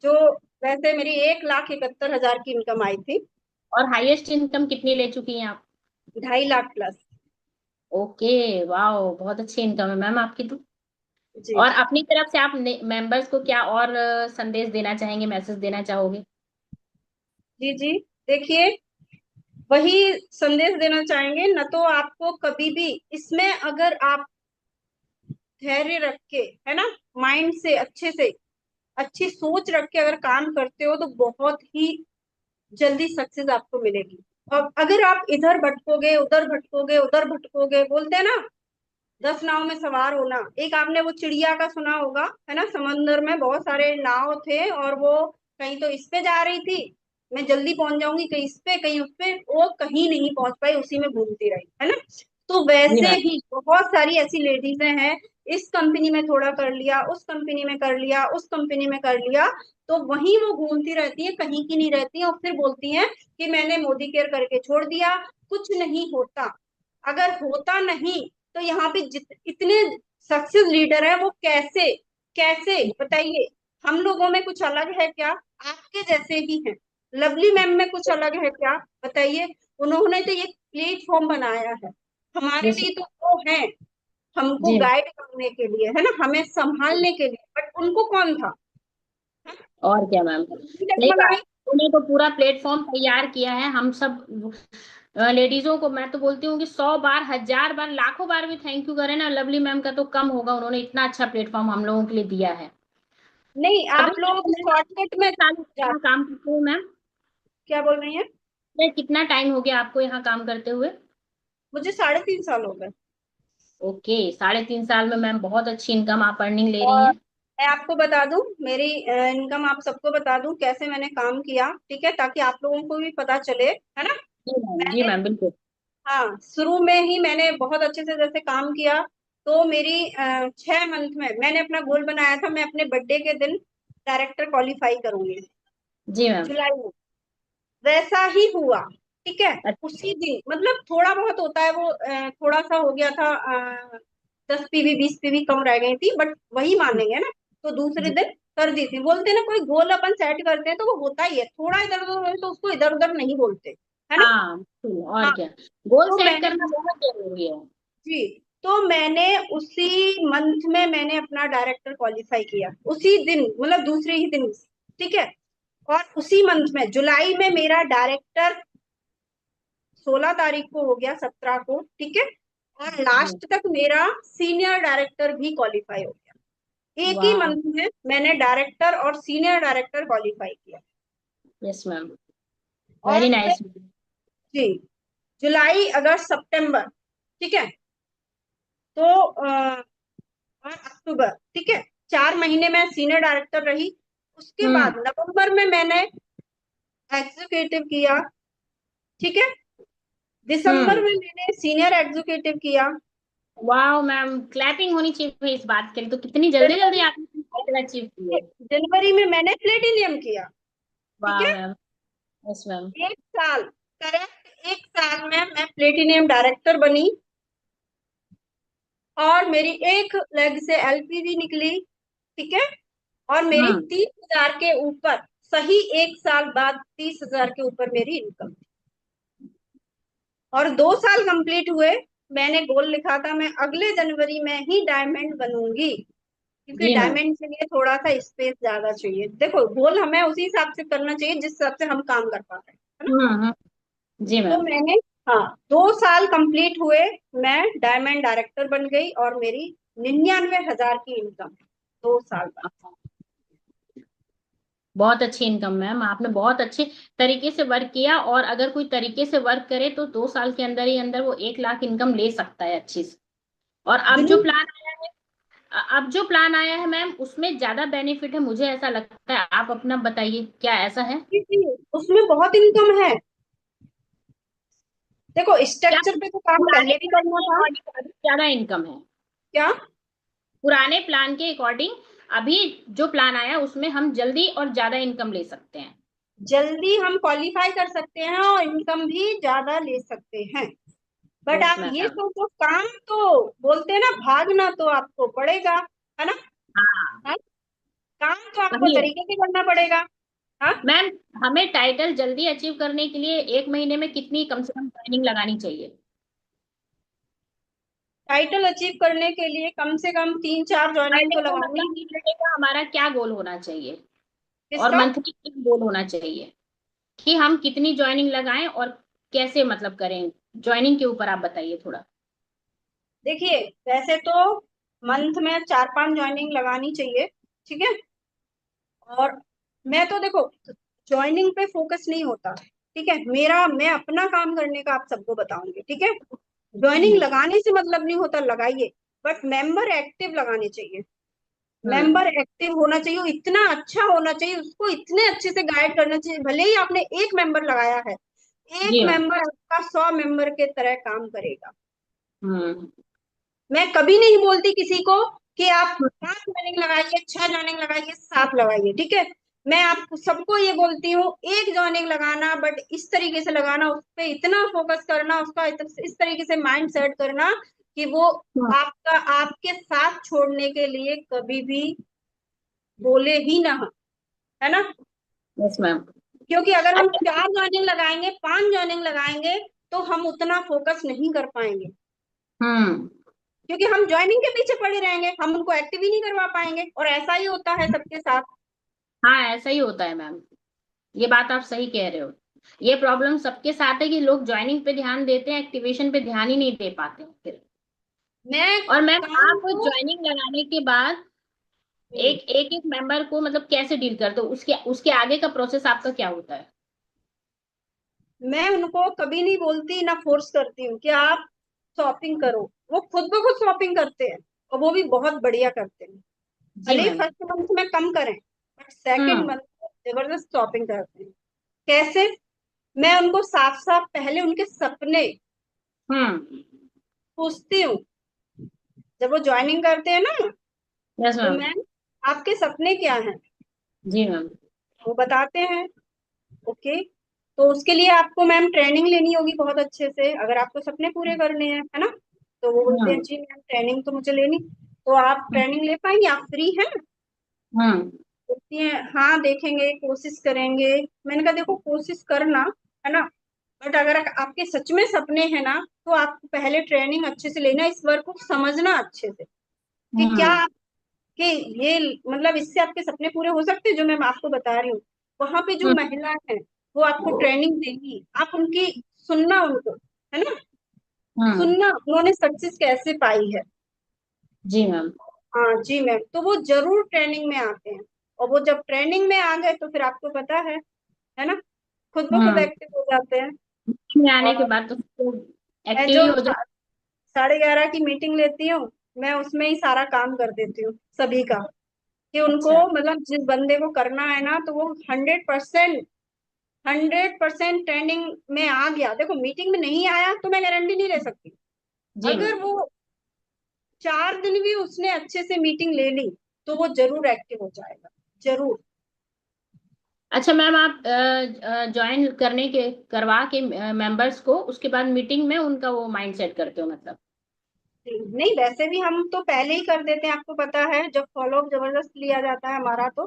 जो, वैसे मेरी 1,71,000 की इनकम आई थी। और हाईएस्ट इनकम कितनी ले चुकी हैं आप? 2.5 लाख प्लस। ओके। वाह, बहुत अच्छी इनकम है मैम आपकी तो। जी और अपनी तरफ से आप मेंबर्स को क्या और संदेश देना चाहेंगे, मैसेज देना चाहोगे? जी जी। देखिए, वही संदेश देना चाहेंगे, न तो आपको कभी भी इसमें, अगर आप धैर्य रख के, है ना, माइंड से अच्छी सोच रख के अगर काम करते हो तो बहुत ही जल्दी सक्सेस आपको मिलेगी। और अगर आप इधर भटकोगे, उधर भटकोगे, उधर भटकोगे, बोलते हैं ना, 10 नाव में सवार होना। एक आपने वो चिड़िया का सुना होगा, है ना, समंदर में बहुत सारे नाव थे और वो कहीं तो इस पे जा रही थी, मैं जल्दी पहुंच जाऊंगी, कहीं इस पे कहीं उस पे, वो कहीं नहीं पहुंच पाई, उसी में घूमती रही, है ना। तो जी वैसे मैम। ही बहुत सारी ऐसी लेडीजें हैं, इस कंपनी में थोड़ा कर लिया, उस कंपनी में कर लिया, उस कंपनी में कर लिया, तो वहीं वो घूमती रहती है, कहीं की नहीं रहती है, और फिर बोलती हैं कि मैंने मोदी केयर करके छोड़ दिया, कुछ नहीं होता। अगर होता नहीं तो यहाँ पे इतने सक्सेस लीडर है, वो कैसे, कैसे बताइए। हम लोगों में कुछ अलग है क्या? आपके जैसे ही हैं। लवली मैम में कुछ अलग है क्या? बताइए। उन्होंने तो ये प्लेटफॉर्म बनाया है हमारे यस। लिए, तो वो है हमको जी। गाइड करने के लिए, है ना, हमें संभालने के लिए, बट उनको कौन था? और क्या मैम, सही बात। लखमनाई। उन्होंने तो पूरा प्लेटफॉर्म तैयार किया है। हम सब लेडीजों को मैं तो बोलती हूँ कि 100 बार, 1000 बार, लाखों बार भी थैंक यू करें ना, लवली मैम का तो कम होगा। उन्होंने इतना अच्छा प्लेटफॉर्म हम लोगों के लिए दिया है। नहीं, अभी आप लोग शॉर्टकट में साल जा। यहाँ काम करते हुए मैम? क्या बोल रही हैं? कितना टाइम हो गया आपको यहाँ काम करते हुए? मुझे 3.5 साल हो गए। ओके, 3.5 साल में मैम बहुत अच्छी इनकम आप अर्निंग ले रही और हैं। मैं आपको बता दूं, मेरी इनकम आप सबको बता दूं कैसे मैंने काम किया, ठीक है, ताकि आप लोगों को भी पता चले, है ना। जी मैम, जी मैंने, मैम, बिल्कुल। हाँ, शुरू में ही मैंने बहुत अच्छे से जैसे काम किया, तो मेरी 6 मंथ में मैंने अपना गोल बनाया था, मैं अपने बर्थडे के दिन डायरेक्टर क्वालिफाई करूंगी, जी मैम। जुलाई में। वैसा ही हुआ, ठीक है। अच्छा। उसी दिन, मतलब थोड़ा बहुत होता है वो, थोड़ा सा हो गया था, 10 PV 20 PV कम रह गई थी, बट वही मानेंगे ना। तो दूसरे जी। दिन कर दी थी। बोलते हैं ना, कोई गोल अपन सेट करते हैं तो वो होता ही है, थोड़ा इधर उधर हो तो उसको इधर उधर नहीं बोलते, है ना। हाँ बिल्कुल, और हाँ। क्या। गोल तो सेट मैंने, करना बहुत जरूरी है। जी, तो मैंने उसी मंथ में मैंने अपना डायरेक्टर क्वालिफाई किया, उसी दिन, मतलब दूसरे ही दिन, ठीक है। और उसी मंथ में जुलाई में मेरा डायरेक्टर 16 तारीख को हो गया, 17 को, ठीक है। और जी। लास्ट तक मेरा सीनियर डायरेक्टर भी क्वालिफाई हो गया, एक ही वाह। मंथ में मैंने डायरेक्टर और सीनियर डायरेक्टर क्वालिफाई किया। Yes ma'am. और वेरी फिर, नाइस। जी, जुलाई अगस्त सितंबर, ठीक है, तो और अक्टूबर, ठीक है, 4 महीने में सीनियर डायरेक्टर रही। उसके हम्म। बाद नवंबर में मैंने एग्जीक्यूटिव किया, ठीक है। दिसंबर हम्म। में मैंने सीनियर एग्जीक्यूटिव किया। वाह मैम, क्लैपिंग होनी चाहिए इस बात के लिए। तो कितनी जल्दी जल्दी जनवरी, आपने टाइटल अचीव किए। जनवरी में मैंने प्लेटिनियम किया, ठीक वाह है। मैम। Yes ma'am. 1 साल, करेक्ट 1 साल में मैं प्लेटिनियम डायरेक्टर बनी, और मेरी एक लेग से एलपीवी निकली, ठीक है। और मेरी हम्म। 30,000 के ऊपर, सही 1 साल बाद 30,000 के ऊपर मेरी इनकम। और 2 साल कंप्लीट हुए, मैंने गोल लिखा था मैं अगले जनवरी में ही डायमंड बनूंगी, क्योंकि जी मैम। डायमंड के लिए थोड़ा सा स्पेस ज्यादा चाहिए। देखो, गोल हमें उसी हिसाब से करना चाहिए जिस हिसाब से हम काम कर पा रहे हैं, है ना। हम्म। जी तो मैम। मैंने, हाँ, 2 साल कंप्लीट हुए, मैं डायमंड डायरेक्टर बन गई, और मेरी 99,000 की इनकम 2 साल बाद। बहुत अच्छी इनकम मैम, आपने बहुत अच्छे तरीके से वर्क किया। और अगर कोई तरीके से वर्क करे तो 2 साल के अंदर ही अंदर वो 1 लाख इनकम ले सकता है अच्छी से। और दुनिया, अब जो प्लान आया है मैम, उसमें ज्यादा बेनिफिट है मुझे ऐसा लगता है। आप अपना बताइए, क्या ऐसा है? उसमें बहुत इनकम है। देखो, क्या स्ट्रक्चर पे तो काम पुराने पहले भी प्लान करना के था। अकॉर्डिंग अभी ज्यादा इनकम है? क्या? पुराने प्लान के अकॉर्डिंग अभी जो प्लान आया उसमें हम जल्दी और ज्यादा इनकम ले सकते हैं? जल्दी हम क्वालिफाई कर सकते हैं और इनकम भी ज्यादा ले सकते हैं। बट यस आप ये मैम। सोचो, काम तो, बोलते हैं ना, भागना तो आपको पड़ेगा, है ना। हाँ, हाँ? काम तो आपको वही है तरीके से करना पड़ेगा। हाँ। मैम। हमें टाइटल जल्दी अचीव करने के लिए 1 महीने में कितनी कम से कम ट्रेनिंग लगानी चाहिए? टाइटल अचीव करने के लिए कम से कम 3-4 ज्वाइनिंग बर्थडे तो को लगानी मतलब है। बर्थडे का हमारा क्या गोल होना चाहिए, और किसका? मंथली क्या गोल होना चाहिए, कि हम कितनी ज्वाइनिंग लगाएं और कैसे मतलब करें। ज्वाइनिंग के ऊपर आप बताइए थोड़ा। देखिए, वैसे तो मंथ में 4-5 ज्वाइनिंग लगानी चाहिए, ठीक है। और मैं तो देखो, ज्वाइनिंग पे फोकस नहीं होता, ठीक है। मैं अपना काम करने का आप सबको बताऊंगी, ठीक है। ज्वाइनिंग हम्म। लगाने से मतलब नहीं होता, लगाइए, बट मेंबर एक्टिव लगाने चाहिए। हम्म। मेंबर एक्टिव होना चाहिए, वो इतना अच्छा होना चाहिए, उसको इतने अच्छे से गाइड करना चाहिए। भले ही आपने एक मेंबर लगाया है, एक जी मैम। मेंबर आपका 100 मेंबर के तरह काम करेगा। हम्म। मैं कभी नहीं बोलती किसी को कि आप 5 ज्वाइनिंग लगाइए, 6 ज्वाइनिंग लगाइए, 7 लगाइए, ठीक है। मैं आप सबको ये बोलती हूँ, एक ज्वाइनिंग लगाना, बट इस तरीके से लगाना, उस पर इतना फोकस करना, उसका इस तरीके से माइंड सेट करना कि वो आपका आपके साथ छोड़ने के लिए कभी भी बोले ही ना, है ना। Yes ma'am. क्योंकि अगर हम अच्छा। 4 ज्वाइनिंग लगाएंगे, 5 ज्वाइनिंग लगाएंगे, तो हम उतना फोकस नहीं कर पाएंगे, हम्म। क्योंकि हम ज्वाइनिंग के पीछे पड़े रहेंगे, हम उनको एक्टिव ही नहीं करवा पाएंगे, और ऐसा ही होता है सबके साथ। हाँ ऐसा ही होता है मैम, ये बात आप सही कह रहे हो। ये प्रॉब्लम सबके साथ है कि लोग ज्वाइनिंग पे ध्यान देते हैं, एक्टिवेशन पे ध्यान ही नहीं दे पाते हैं फिर। मैं और मैम काम आप को ज्वाइनिंग लगाने के बाद एक एक एक मेंबर को मतलब कैसे डील करते हो, उसके उसके आगे का प्रोसेस आपका क्या होता है। मैं उनको कभी नहीं बोलती, ना फोर्स करती हूँ कि आप शॉपिंग करो। वो खुद ब खुद शॉपिंग करते हैं, और वो भी बहुत बढ़िया करते हैं। जी भले ही मैम। फर्स्ट मंथ में कम करें, बट सेकेंड हम्म। मंथ जबरदस्त शॉपिंग करते हैं। कैसे? मैं उनको साफ साफ पहले उनके सपने हम्म। पूछती हूँ। जब वो ज्वाइनिंग करते हैं ना, यस तो मैम। मैम, आपके सपने क्या हैं? जी मैम। वो बताते हैं। ओके, तो उसके लिए आपको मैम ट्रेनिंग लेनी होगी बहुत अच्छे से, अगर आपको सपने पूरे करने हैं, है ना। तो वो बोलते हैं हम्म। जी मैम, ट्रेनिंग तो मुझे लेनी। तो आप ट्रेनिंग ले पाएंगे, आप फ्री हैं? हम्म। बोलती हैं हाँ, देखेंगे, कोशिश करेंगे। मैंने कहा देखो, कोशिश करना, है ना, बट अगर आपके सच में सपने हैं ना, तो आपको पहले ट्रेनिंग अच्छे से लेना, इस वर्क को समझना अच्छे से, कि क्या हम्म। कि ये मतलब इससे आपके सपने पूरे हो सकते हैं, जो मैं आपको बता रही हूँ। वहां पे जो हम्म। महिला है, वो आपको ट्रेनिंग देगी, आप उनकी सुनना उनको, है ना। हम्म। सुनना उन्होंने सक्सेस कैसे पाई है। जी मैम। हाँ जी मैम, तो वो जरूर ट्रेनिंग में आते हैं, और वो जब ट्रेनिंग में आ गए तो फिर आपको पता है ना, खुद ब खुद हम्म। एक्टिव हो जाते हैं। में आने के और बाद तो मैं एक्टिव जो ही हो जाए। 11:30 की मीटिंग लेती हूँ, मैं उसमें ही सारा काम कर देती हूँ सभी का, कि उनको अच्छा। मतलब जिस बंदे को करना है ना, तो वो 100% ट्रेनिंग में आ गया। देखो, मीटिंग में नहीं आया तो मैं गारंटी नहीं ले सकती। जी अगर मैम। वो 4 दिन भी उसने अच्छे से मीटिंग ले ली, तो वो जरूर एक्टिव हो जाएगा, जरूर। अच्छा मैम, आप ज्वाइन करने के करवा के मेंबर्स को उसके बाद मीटिंग में उनका वो माइंड सेट करते हो मतलब। नहीं, वैसे भी हम तो पहले ही कर देते हैं, आपको पता है, जब फॉलो अप जबरदस्त लिया जाता है हमारा, तो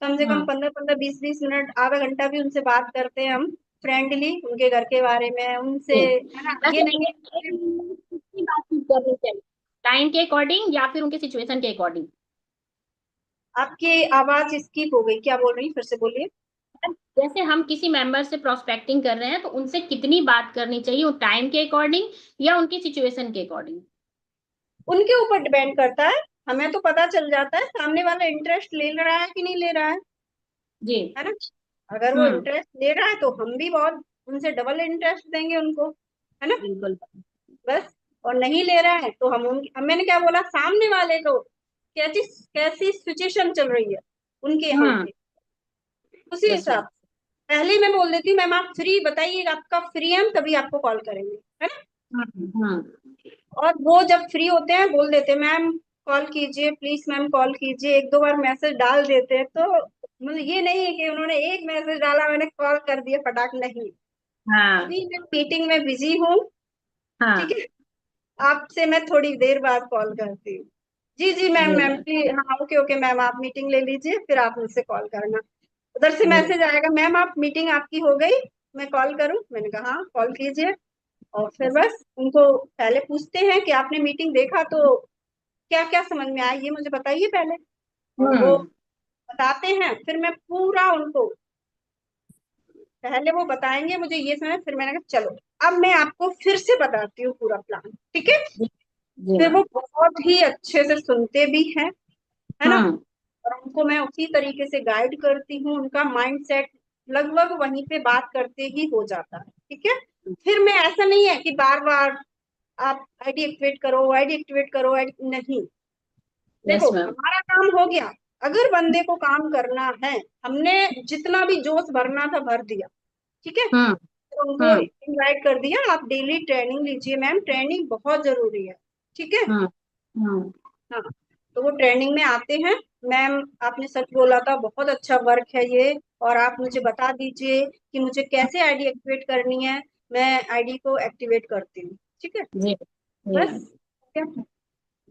कम से कम हाँ। 15-15, 20-20 मिनट, आधा घंटा भी उनसे बात करते हैं हम, फ्रेंडली, उनके घर के बारे में उनसे, जी। है ना। ये वैसे नहीं है एक कितनी बातचीत करनी चाहिए, टाइम के अकॉर्डिंग या फिर उनके सिचुएशन के अकॉर्डिंग। आपकी आवाज स्किप हो गई, क्या बोल रही हैं? फिर से बोलिए। जैसे हम किसी मेंबर से प्रोस्पेक्टिंग कर रहे हैं तो उनसे कितनी बात करनी चाहिए, टाइम के अकॉर्डिंग या उनकी सिचुएशन के अकॉर्डिंग। उनके ऊपर डिपेंड करता है। हमें तो पता चल जाता है सामने वाला इंटरेस्ट ले रहा है कि नहीं ले रहा जी। है ना। अगर वो हम्म। इंटरेस्ट ले रहा है, तो हम भी बहुत उनसे डबल इंटरेस्ट देंगे उनको, है ना। बिल्कुल। बस। और नहीं ले रहा है तो मैंने क्या बोला, सामने वाले को कैसी कैसी सिचुएशन चल रही है उनके यहाँ हम्म। पे, उसी यस हिसाब मैम। से पहले मैं बोल देती हूँ, मैम आप फ्री बताइए, आपका फ्री है, हम तभी आपको कॉल करेंगे, है ना। हम्म। और वो जब फ्री होते हैं, बोल देते हैं मैम कॉल कीजिए, प्लीज मैम कॉल कीजिए, 1-2 बार मैसेज डाल देते हैं। तो मतलब ये नहीं है कि उन्होंने एक मैसेज डाला, मैंने कॉल कर दिया फटाक, नहीं। हाँ। अभी मैं मीटिंग में बिजी हूँ, ठीक हाँ। है, आपसे मैं थोड़ी देर बाद कॉल करती हूँ। जी जी मैम, जी मैम मैम। प्लीज, हाँ ओके ओके मैम, आप मीटिंग ले लीजिए, फिर आप मुझसे कॉल करना। उधर से जी। मैसेज आएगा, मैम आप मीटिंग आपकी हो गई, मैं कॉल करूँ? मैंने कहा हाँ, कॉल कीजिए। और फिर बस उनको पहले पूछते हैं कि आपने मीटिंग देखा तो क्या क्या समझ में आया, ये मुझे बताइए पहले। और वो हम्म। बताते हैं, फिर मैं पूरा उनको, पहले वो बताएंगे मुझे ये समझ, फिर मैंने कहा चलो अब मैं आपको फिर से बताती हूँ पूरा प्लान, ठीक है। जी। जी फिर वो मैम। बहुत ही अच्छे से सुनते भी हैं, है ना। हम्म। और उनको मैं उसी तरीके से गाइड करती हूँ, उनका माइंड सेट लगभग वहीं पे बात करते ही हो जाता है, ठीक है। फिर मैं, ऐसा नहीं है कि बार बार आप आईडी एक्टिवेट करो, आईडी एक्टिवेट करो, आईडी नहीं। देखो यस मैम। हमारा काम हो गया, अगर बंदे को काम करना है, हमने जितना भी जोश भरना था भर दिया, ठीक है। हम्म। तो उनको हम्म। इनवाइट कर दिया, आप डेली ट्रेनिंग लीजिए मैम, ट्रेनिंग बहुत जरूरी है, ठीक है। हम्म। हम्म। हाँ, तो वो ट्रेनिंग में आते हैं। मैम आपने सच बोला था, बहुत अच्छा वर्क है ये, और आप मुझे बता दीजिए कि मुझे कैसे आईडी एक्टिवेट करनी है, मैं आईडी को एक्टिवेट करती हूँ, ठीक है। जी। जी बस मैम। क्या।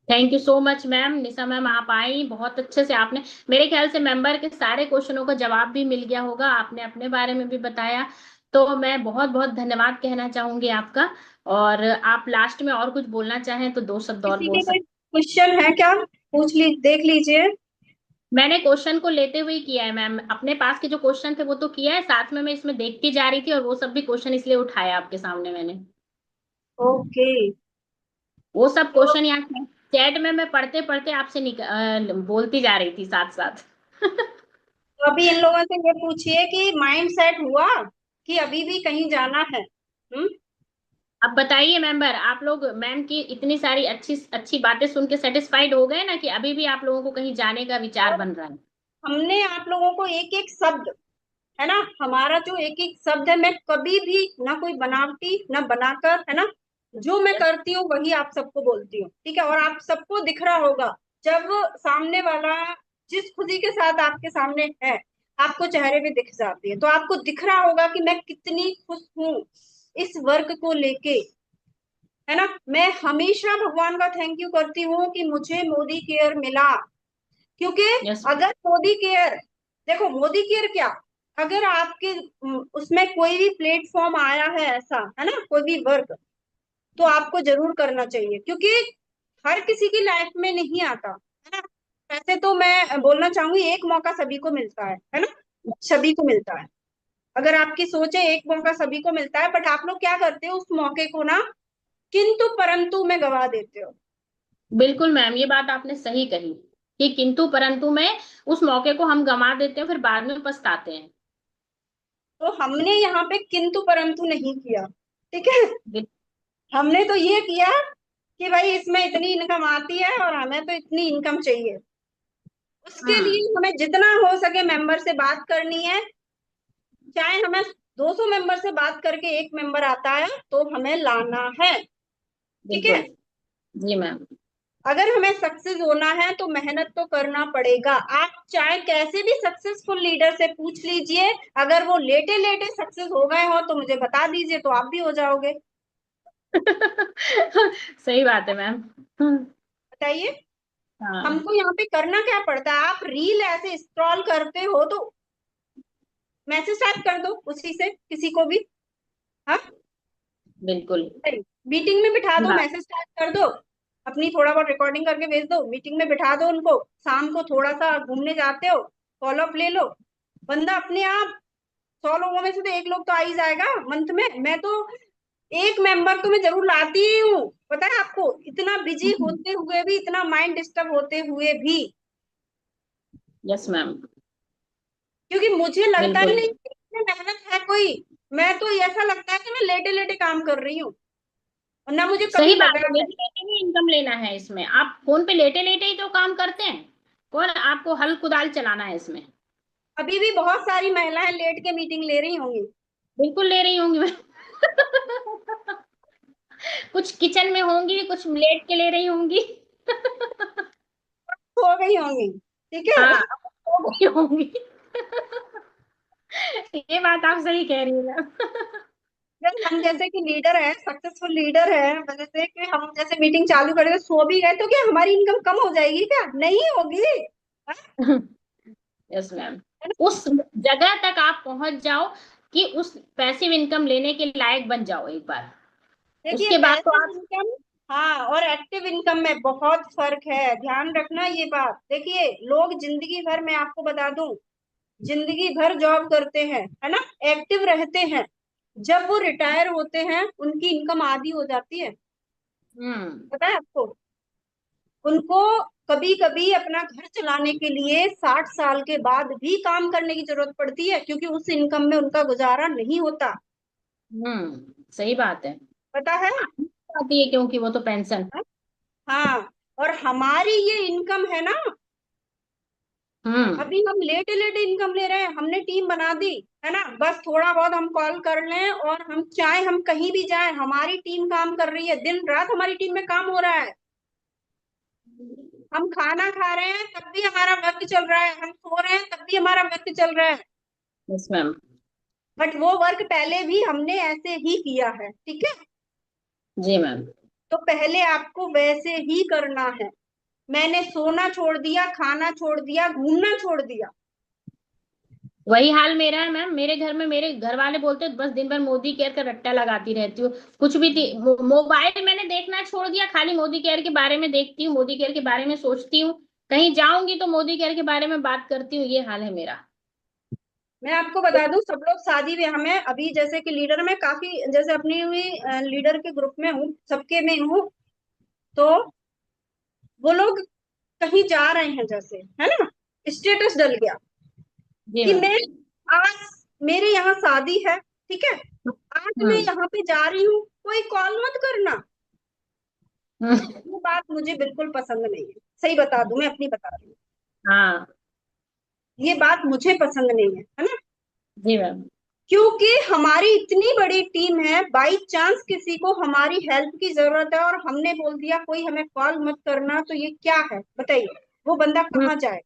Thank you so much ma'am. Nisha ma'am आप आई बहुत अच्छे से, आपने मेरे ख्याल से मेंबर के सारे क्वेश्चनों का जवाब भी मिल गया होगा, आपने अपने बारे में भी बताया। तो मैं बहुत बहुत धन्यवाद कहना चाहूंगी आपका। और आप लास्ट में और कुछ बोलना चाहें तो दो शब्द और किसी बोल के कोई सकते। क्वेश्चन है क्या, देख लीजिए। मैंने क्वेश्चन को लेते हुए ही किया है मैम, अपने पास के जो क्वेश्चन थे वो तो किया है, साथ में मैं इसमें देखती जा रही थी और वो सब भी क्वेश्चन इसलिए उठाया आपके सामने मैंने। ओके। वो सब तो क्वेश्चन यहाँ चैट में मैं पढ़ते पढ़ते आपसे बोलती जा रही थी साथ साथ। अभी इन लोगों से ये पूछिए कि माइंड सेट हुआ कि अभी भी कहीं जाना है। अब बताइए मेंबर, आप लोग मैम की इतनी सारी अच्छी अच्छी बातें सुन के सेटिस्फाइड हो गए ना, कि अभी भी आप लोगों को कहीं जाने का विचार और बन रहा है? हमने आप लोगों को एक एक शब्द, है ना, हमारा जो एक एक शब्द है, मैं कभी भी ना कोई बनावटी ना बनाकर, है ना, जो मैं यस। करती हूँ वही आप सबको बोलती हूँ, ठीक है। और आप सबको दिख रहा होगा, जब सामने वाला जिस खुशी के साथ आपके सामने है, आपको चेहरे पे दिख जाती है, तो आपको दिख रहा होगा कि मैं कितनी खुश हूँ इस वर्क को लेके, है ना। मैं हमेशा भगवान का थैंक यू करती हूँ कि मुझे मोदी केयर मिला, क्योंकि यस। अगर मोदी केयर, देखो मोदी केयर क्या, अगर आपके उसमें कोई भी प्लेटफॉर्म आया है ऐसा, है ना, कोई भी वर्क, तो आपको जरूर करना चाहिए, क्योंकि हर किसी की लाइफ में नहीं आता, है ना। वैसे तो मैं बोलना चाहूंगी एक मौका सभी को मिलता है ना, सभी को मिलता है। अगर आपकी सोच है एक मौका सभी को मिलता है, बट आप लोग क्या करते हो उस मौके को ना किंतु परंतु में गवा देते हो। बिल्कुल मैम, ये बात आपने सही कही कि किंतु परंतु में उस मौके को हम गंवा देते हैं, फिर बाद में पछताते हैं। तो हमने यहाँ पे किंतु परंतु नहीं किया, ठीक है। बिल- हमने तो ये किया कि भाई इसमें इतनी इनकम आती है और हमें तो इतनी इनकम चाहिए, उसके हम्म। लिए हमें जितना हो सके मेंबर से बात करनी है। चाहे हमें 200 मेंबर से बात करके एक मेंबर आता है तो हमें लाना है, ठीक है। बिल्कुल। जी मैम। अगर हमें सक्सेस होना है तो मेहनत तो करना पड़ेगा। आप चाहे कैसे भी सक्सेसफुल लीडर से पूछ लीजिए, अगर वो लेटे लेटे सक्सेस हो गए हो तो मुझे बता दीजिए, तो आप भी हो जाओगे। सही बात है मैम। बताइए, हाँ। हमको यहाँ पे करना क्या पड़ता है, आप रील ऐसे स्क्रॉल करते हो तो मैसेज टाइप कर दो उसी से किसी को भी। हाँ, बिल्कुल। मीटिंग में बिठा दो, हाँ। मैसेज टाइप कर दो, अपनी थोड़ा बहुत रिकॉर्डिंग करके भेज दो, मीटिंग में बिठा दो उनको। शाम को थोड़ा सा घूमने जाते हो, फॉलोअप ले लो, बंदा अपने आप 100 लोगों में से तो एक लोग तो आ ही जाएगा मंथ में। मैं तो एक मेंबर तो मैं जरूर लाती ही हूँ, पता है आपको, इतना बिजी होते हुए भी, इतना माइंड डिस्टर्ब होते हुए भी, यस मैम। क्योंकि मुझे लगता ही बिल्कुल। नहीं कि इसमें मेहनत है कोई। मैं तो ऐसा लगता है कि मैं लेटे लेटे काम कर रही हूँ, और ना मुझे सही कभी बात लगा है, है। लेटे लेटे ही इनकम लेना है इसमें, आप फोन पे लेटे लेटे ही तो काम करते हैं, कौन आपको हल कुदाल चलाना है इसमें? अभी भी बहुत सारी महिलाएं लेट के मीटिंग ले रही होंगी, बिल्कुल ले रही होंगी मैं। कुछ किचन में होंगी, कुछ लेट के ले रही होंगी। सो गई होंगी, ठीक है। हाँ, हो गई होंगी। ये बात आप सही कह रही हैं। जब हम जैसे कि लीडर है, सक्सेसफुल लीडर है, जैसे कि हम जैसे मीटिंग चालू करे तो सो भी गए, तो क्या हमारी इनकम कम हो जाएगी क्या? नहीं होगी, है यस मैम। ना? उस जगह तक आप पहुंच जाओ कि उस पैसिव इनकम लेने के लायक बन जाओ एक बार। देखिए उसके बाद तो पैसिव आप। इनकम, हाँ, और एक्टिव इनकम में बहुत फर्क है, ध्यान रखना ये बात। देखिए लोग जिंदगी भर, मैं आपको बता दूं, जिंदगी भर जॉब करते हैं, है ना, एक्टिव रहते हैं, जब वो रिटायर होते हैं उनकी इनकम आधी हो जाती है। हम्म। पता है आपको? उनको कभी कभी अपना घर चलाने के लिए 60 साल के बाद भी काम करने की जरूरत पड़ती है, क्योंकि उस इनकम में उनका गुजारा नहीं होता। सही बात है। पता है? आती है क्योंकि वो तो पेंशन। हाँ, और हमारी ये इनकम है ना, हम्म। अभी हम लेटे लेटे इनकम ले रहे हैं, हमने टीम बना दी, है ना, बस थोड़ा बहुत हम कॉल कर लें और हम चाहे हम कहीं भी जाएं, हमारी टीम काम कर रही है, दिन रात हमारी टीम में काम हो रहा है। हम खाना खा रहे हैं तब भी हमारा वर्क चल रहा है, हम सो रहे हैं तब भी हमारा वर्क चल रहा है। Yes ma'am. बट वो वर्क पहले भी हमने ऐसे ही किया है, ठीक है? जी मैम। तो पहले आपको वैसे ही करना है। मैंने सोना छोड़ दिया, खाना छोड़ दिया, घूमना छोड़ दिया। वही हाल मेरा है मैम। मेरे घर में मेरे घर वाले बोलते हैं, बस दिन भर मोदी केयर का रट्टा लगाती रहती हूँ। कुछ भी मोबाइल मैंने देखना छोड़ दिया, खाली मोदी केयर के बारे में देखती हूँ, मोदी केयर के बारे में सोचती हूँ। कहीं जाऊंगी तो मोदी केयर के बारे में बात करती हूँ। ये हाल है मेरा। मैं आपको बता दूं, सब लोग शादी ब्याह में, अभी जैसे कि लीडर में काफी, जैसे अपनी हुई लीडर के ग्रुप में हूँ, सबके में हूँ, तो वो लोग कहीं जा रहे हैं जैसे, है ना, स्टेटस डल गया जी कि मैम। मैं आज, मेरे यहाँ शादी है, ठीक है, आज मैं हम्म। यहाँ पे जा रही हूँ, कोई कॉल मत करना। हम्म। ये बात मुझे बिल्कुल पसंद नहीं है, सही बता दूं, मैं अपनी बता रही हूँ, हाँ। ये बात मुझे पसंद नहीं है ना, जी मैम। क्योंकि हमारी इतनी बड़ी टीम है, बाई चांस किसी को हमारी हेल्प की जरूरत है और हमने बोल दिया कोई हमें कॉल मत करना, तो ये क्या है बताइए, वो बंदा हम्म। कहाँ जाए?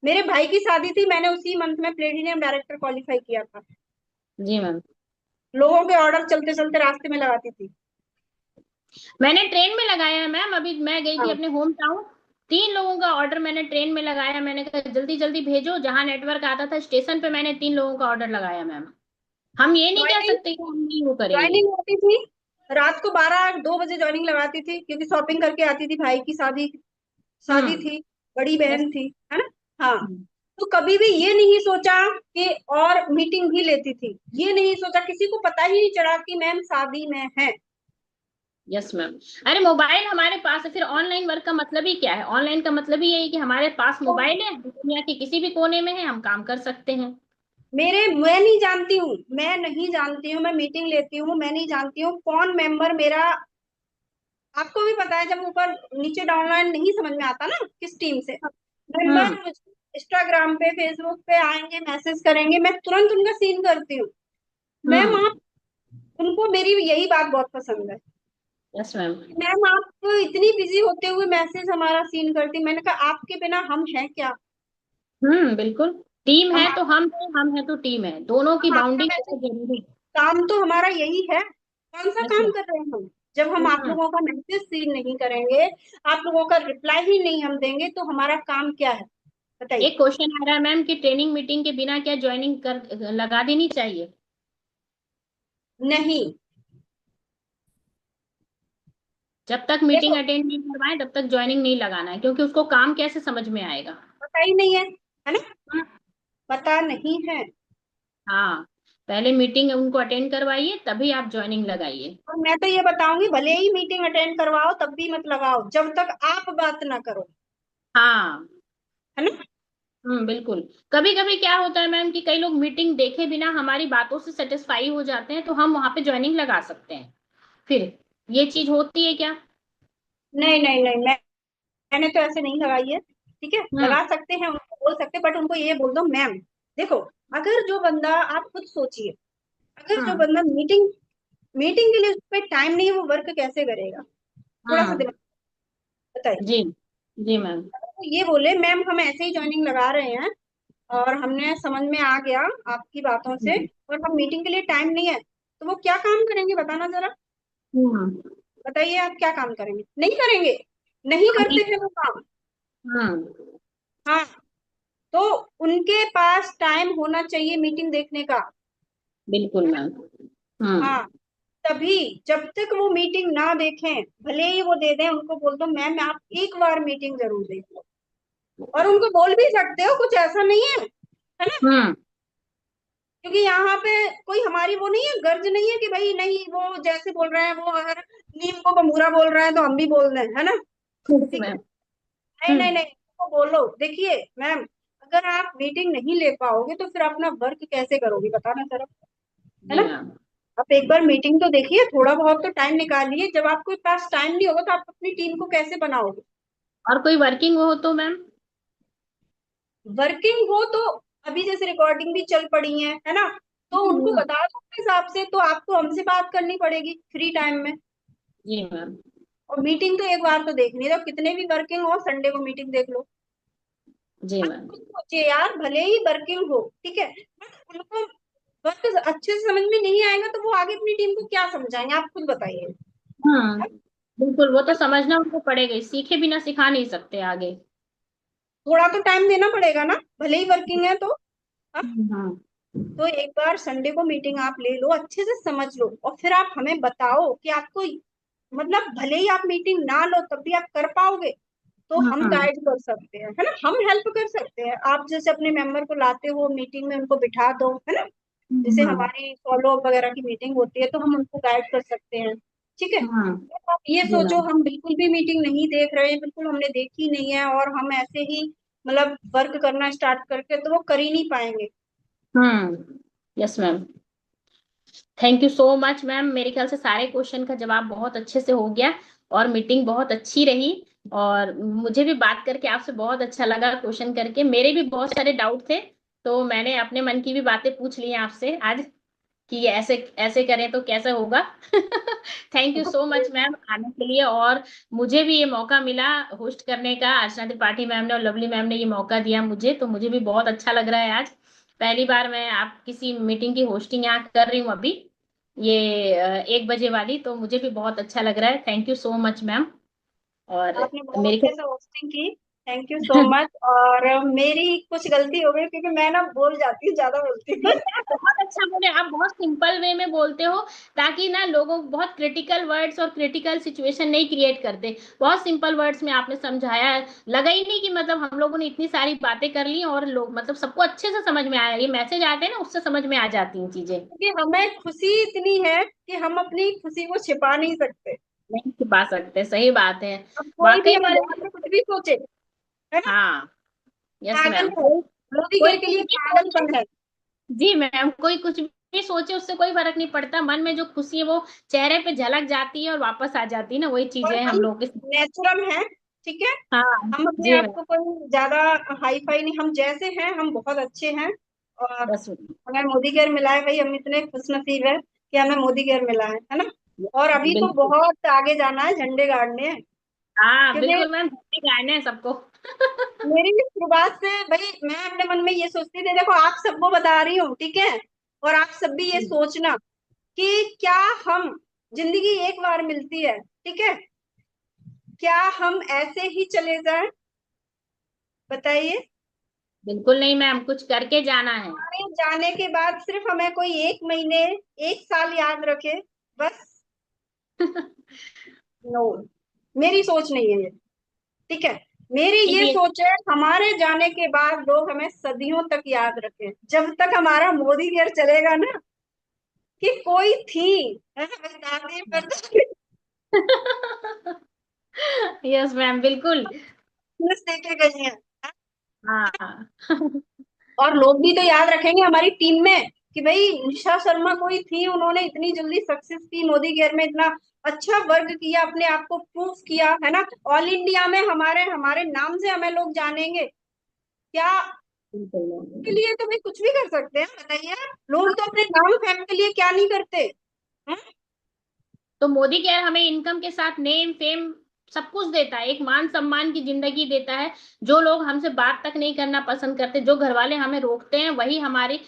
मेरे भाई की शादी थी, मैंने उसी मंथ में प्लेटिनियम डायरेक्टर क्वालिफाई किया था। जी मैम। लोगों के ऑर्डर चलते चलते रास्ते में लगाती थी। मैंने ट्रेन में लगाया है मैम। अभी मैं गई थी हाँ, अपने होम टाउन। 3 लोगों का ऑर्डर मैंने ट्रेन में लगाया। मैंने कहा जल्दी जल्दी भेजो, जहां नेटवर्क आता था स्टेशन पे मैंने 3 लोगों का ऑर्डर लगाया मैम। हम ये नहीं कह ज्वाइनिंग सकते कि हम नहीं वो करेंगे। ज्वाइनिंग होती थी, रात को 12-2 बजे ज्वाइनिंग लगाती थी, क्योंकि शॉपिंग करके आती थी, भाई की शादी शादी हम्म। थी, बड़ी यस। बहन थी, है ना। हाँ, तो कभी भी ये नहीं सोचा कि, और मीटिंग भी लेती थी, ये नहीं सोचा, किसी को पता ही नहीं चला कि मैम शादी में है। Yes ma'am. अरे मोबाइल हमारे पास है, फिर ऑनलाइन वर्क का मतलब ही क्या है? ऑनलाइन का मतलब ही यही कि हमारे पास तो मोबाइल है, दुनिया के किसी भी कोने में है, हम काम कर सकते हैं। मैं नहीं जानती हूँ, मैं नहीं जानती हूँ, मैं मीटिंग लेती हूँ, मैं नहीं जानती हूँ कौन मेंबर मेरा, आपको भी पता है जब ऊपर नीचे डाउनलाइन नहीं समझ में आता ना किस टीम से, हम्म। मेंबर इंस्टाग्राम पे फेसबुक पे आएंगे, मैसेज करेंगे, मैं तुरंत उनका सीन करती हूँ। मैम हम्म। आप, उनको मेरी यही बात बहुत पसंद है, यस मैम। मैम आप इतनी बिजी होते हुए मैसेज हमारा सीन करती। मैंने कहा आपके बिना हम हैं क्या? बिल्कुल। टीम है हम तो हम है तो टीम है, दोनों की हम आपका बाउंडिंग मैसेज, बहुत जरूरी है। काम तो हमारा यही है, कौन सा यस काम मैम। कर रहे हैं हम? जब हम आप हम्म। लोगों का मैसेज सीन नहीं करेंगे, आप लोगों का रिप्लाई ही नहीं हम देंगे, तो हमारा काम क्या है बताइए? एक क्वेश्चन आ रहा है मैम कि ट्रेनिंग मीटिंग के बिना क्या ज्वाइनिंग कर लगा देनी चाहिए? नहीं, जब तक मीटिंग देखो, अटेंड नहीं करवाएं तब तक ज्वाइनिंग नहीं लगाना है, क्योंकि उसको काम कैसे समझ में आएगा। पता ही नहीं है ना, हम्म। पता नहीं है। हाँ। पहले मीटिंग उनको अटेंड करवाइए, तभी आप ज्वाइनिंग लगाइए। और मैं तो ये बताऊंगी, भले ही मीटिंग अटेंड करवाओ तब भी मत लगाओ जब तक आप बात ना करो, हाँ। है ना। बिल्कुल। कभी कभी क्या होता है मैम कि कई लोग मीटिंग देखे बिना हमारी बातों से सेटिस्फाई हो जाते हैं, तो हम वहां पे ज्वाइनिंग लगा सकते हैं। फिर ये चीज होती है क्या? नहीं नहीं नहीं, मैंने तो ऐसे नहीं लगाई है, ठीक है, हम्म। लगा सकते हैं, उनको बोल सकते हैं, बट उनको ये बोल दो मैम, देखो, अगर जो बंदा, आप खुद सोचिए, अगर जो हम्म। बंदा मीटिंग मीटिंग के लिए उस पर टाइम नहीं है, वो वर्क कैसे करेगा? थोड़ा सा हम्म। दिमाग बताइए। जी। जी मैम। तो ये बोले मैम हम ऐसे ही ज्वाइनिंग लगा रहे हैं और हमने समझ में आ गया आपकी बातों से, हम्म। और हम मीटिंग के लिए टाइम नहीं है, तो वो क्या काम करेंगे बताना जरा, हम्म। बताइए आप क्या काम करेंगे? नहीं करेंगे, नहीं करते हैं वो काम। हम्म। हाँ, तो उनके पास टाइम होना चाहिए मीटिंग देखने का, बिल्कुल है ना। मैम। हाँ, तभी, जब तक वो मीटिंग ना देखें, भले ही वो दे दें, उनको बोल दो मैम आप एक बार मीटिंग जरूर देख लो। और उनको बोल भी सकते हो, कुछ ऐसा नहीं है ना। हम्म। क्योंकि यहाँ पे कोई हमारी वो नहीं है, गर्ज नहीं है कि भाई नहीं वो जैसे बोल रहे हैं, वो अगर नीम को बमूरा बोल रहे हैं तो हम भी बोल दें, है ना। यस ठीक है, मैम। नहीं नहीं हम्म। नहीं, तो बोलो देखिए मैम, अगर आप मीटिंग नहीं ले पाओगे तो फिर अपना वर्क कैसे करोगे, बताना जरा, है जी ना। मैम। आप एक बार मीटिंग तो देखिए, थोड़ा बहुत तो टाइम निकालिए। जब आपके पास टाइम नहीं होगा तो आप अपनी टीम को कैसे बनाओगे। और कोई वर्किंग हो तो मैम? वर्किंग हो तो अभी जैसे रिकॉर्डिंग भी चल पड़ी है ना, तो उनको हम्म। बता दो उस हिसाब से, तो आपको हमसे बात करनी पड़ेगी फ्री टाइम में। जी मैम। और मीटिंग तो एक बार तो देखनी है, तो कितने भी वर्किंग हो संडे को मीटिंग देख लो। जी आप मैम। खुद सोचिए यार, भले ही वर्किंग हो, ठीक है, बट उनको वर्क अच्छे से समझ में नहीं आएगा तो वो आगे अपनी टीम को क्या समझाएंगे, आप खुद बताइए। हम्म। बिल्कुल, वो तो समझना उनको पड़ेगा ही, सीखे बिना सिखा नहीं सकते आगे। थोड़ा तो टाइम देना पड़ेगा ना, भले ही वर्किंग है तो। हाँ? हाँ। तो एक बार संडे को मीटिंग आप ले लो, अच्छे से समझ लो, और फिर आप हमें बताओ कि आपको, मतलब भले ही आप मीटिंग ना लो तब भी आप कर पाओगे, तो हम हाँ। गाइड कर सकते हैं, है ना, हम हेल्प कर सकते हैं। आप जैसे अपने मेंबर को लाते हो मीटिंग में, उनको बिठा दो, है ना। जैसे हाँ। हमारी फॉलो अप वगैरह की मीटिंग होती है तो हम उनको गाइड कर सकते हैं, ठीक है। हाँ। तो आप ये जी सोचो मैम। हम बिल्कुल भी मीटिंग नहीं देख रहे हैं, बिल्कुल हमने देखी नहीं है, और हम ऐसे ही मतलब वर्क करना स्टार्ट करके तो वो कर ही नहीं पाएंगे। Yes ma'am. Thank you so much ma'am, मेरे ख्याल से सारे क्वेश्चन का जवाब बहुत अच्छे से हो गया, और मीटिंग बहुत अच्छी रही। और मुझे भी बात करके आपसे बहुत अच्छा लगा, क्वेश्चन करके मेरे भी बहुत सारे डाउट थे, तो मैंने अपने मन की भी बातें पूछ ली हैं आपसे आज, कि ये ऐसे ऐसे करें तो कैसे होगा। Thank you so much ma'am आने के लिए, और मुझे भी ये मौका मिला होस्ट करने का, अर्चना त्रिपाठी मैम ने और लवली मैम ने ये मौका दिया मुझे, तो मुझे भी बहुत अच्छा लग रहा है आज। पहली बार मैं आप किसी मीटिंग की होस्टिंग यहाँ कर रही हूँ अभी, ये 1 बजे वाली, तो मुझे भी बहुत अच्छा लग रहा है। Thank you so much ma'am. और आपने बहुत मेरे अच्छे से होस्टिंग की, थैंक यू सो मच। और मेरी कुछ गलती हो गई क्योंकि मैं ना बोल जाती हूँ, ज्यादा बोलती नहीं, हूँ। आप बहुत अच्छा बोले, आप बहुत सिंपल वे में बोलते हो, ताकि ना लोगों को बहुत क्रिटिकल वर्ड्स और क्रिटिकल सिचुएशन नहीं क्रिएट करते, बहुत सिंपल वर्ड्स में आपने समझाया है। लगा ही नहीं कि मतलब हम लोगों ने इतनी सारी बातें कर ली और लोग मतलब सबको अच्छे से समझ में आया, ये मैसेज आते हैं ना उससे समझ में आ जाती हैं चीजें। क्योंकि हमें खुशी इतनी है कि हम अपनी खुशी को छिपा नहीं सकते। नहीं छुपा सकते, सही बात है। अब कोई भी वाकई में हमारे बहुत। बारे में कुछ भी सोचे, है ना, हाँ। यस पागल मैम। है, कोई मोदी कोई घर के कुछ लिए भी सोचे। पागलपन है। जी मैम, कोई कुछ भी सोचे उससे कोई फर्क नहीं पड़ता, मन में जो खुशी है वो चेहरे पे झलक जाती है और वापस आ जाती है ना, वही और चीजें हैं हम हम लोग के। नेचुरल हैं, ठीक है। हाँ। हम अपने जी आप मैम। को कोई ज्यादा हाई फाई नहीं, हम जैसे हैं हम बहुत अच्छे हैं। और बस। हमें मोदी केयर मिला है भाई, हम इतने खुश नसीब है कि हमें मोदी केयर मिला है ना। और अभी तो बिल्कुल। बहुत आगे जाना है, झंडे गाड़ने हैं। हाँ क्योंकि बिल्कुल मैम, गाने हैं सबको। मेरी भी शुरुआत से भाई, मैं अपने मन में ये सोचती थी, देखो आप सबको बता रही हूँ, ठीक है, और आप सब भी ये सोचना कि क्या हम, जिंदगी एक बार मिलती है, ठीक है, क्या हम ऐसे ही चले जाएं, बताइए। बिल्कुल नहीं मैम, कुछ करके जाना है। हमारे जाने के बाद सिर्फ हमें कोई 1 महीने, 1 साल याद रखे, बस। नो, मेरी सोच नहीं है ये, ठीक है। मेरी नहीं ये भी। सोच है हमारे जाने के बाद लोग हमें सदियों तक याद रखें, जब तक हमारा मोदी केयर चलेगा ना, कि कोई थी, है ना, मेरी दादी पर यस मैम बिल्कुल। देखे गई है। हाँ। और लोग भी तो याद रखेंगे हमारी टीम में कि भाई निशा शर्मा कोई थी, उन्होंने इतनी जल्दी सक्सेस की, मोदी केयर में इतना अच्छा वर्क किया, अपने आप को प्रूफ किया, है ना। ऑल इंडिया में हमारे हमारे नाम से हमें लोग जानेंगे, क्या के बिल्कुल। लिए तो भाई कुछ भी कर सकते हैं, बताइए आप। लोग तो अपने नाम फेम के लिए क्या नहीं करते हैं? तो मोदी केयर हमें इनकम के साथ नेम फेम सब कुछ देता है, एक मान सम्मान की जिंदगी देता है। जो लोग हमसे बात तक नहीं करना पसंद करते, जो घर वाले हमें रोकते हैं, वही हमारी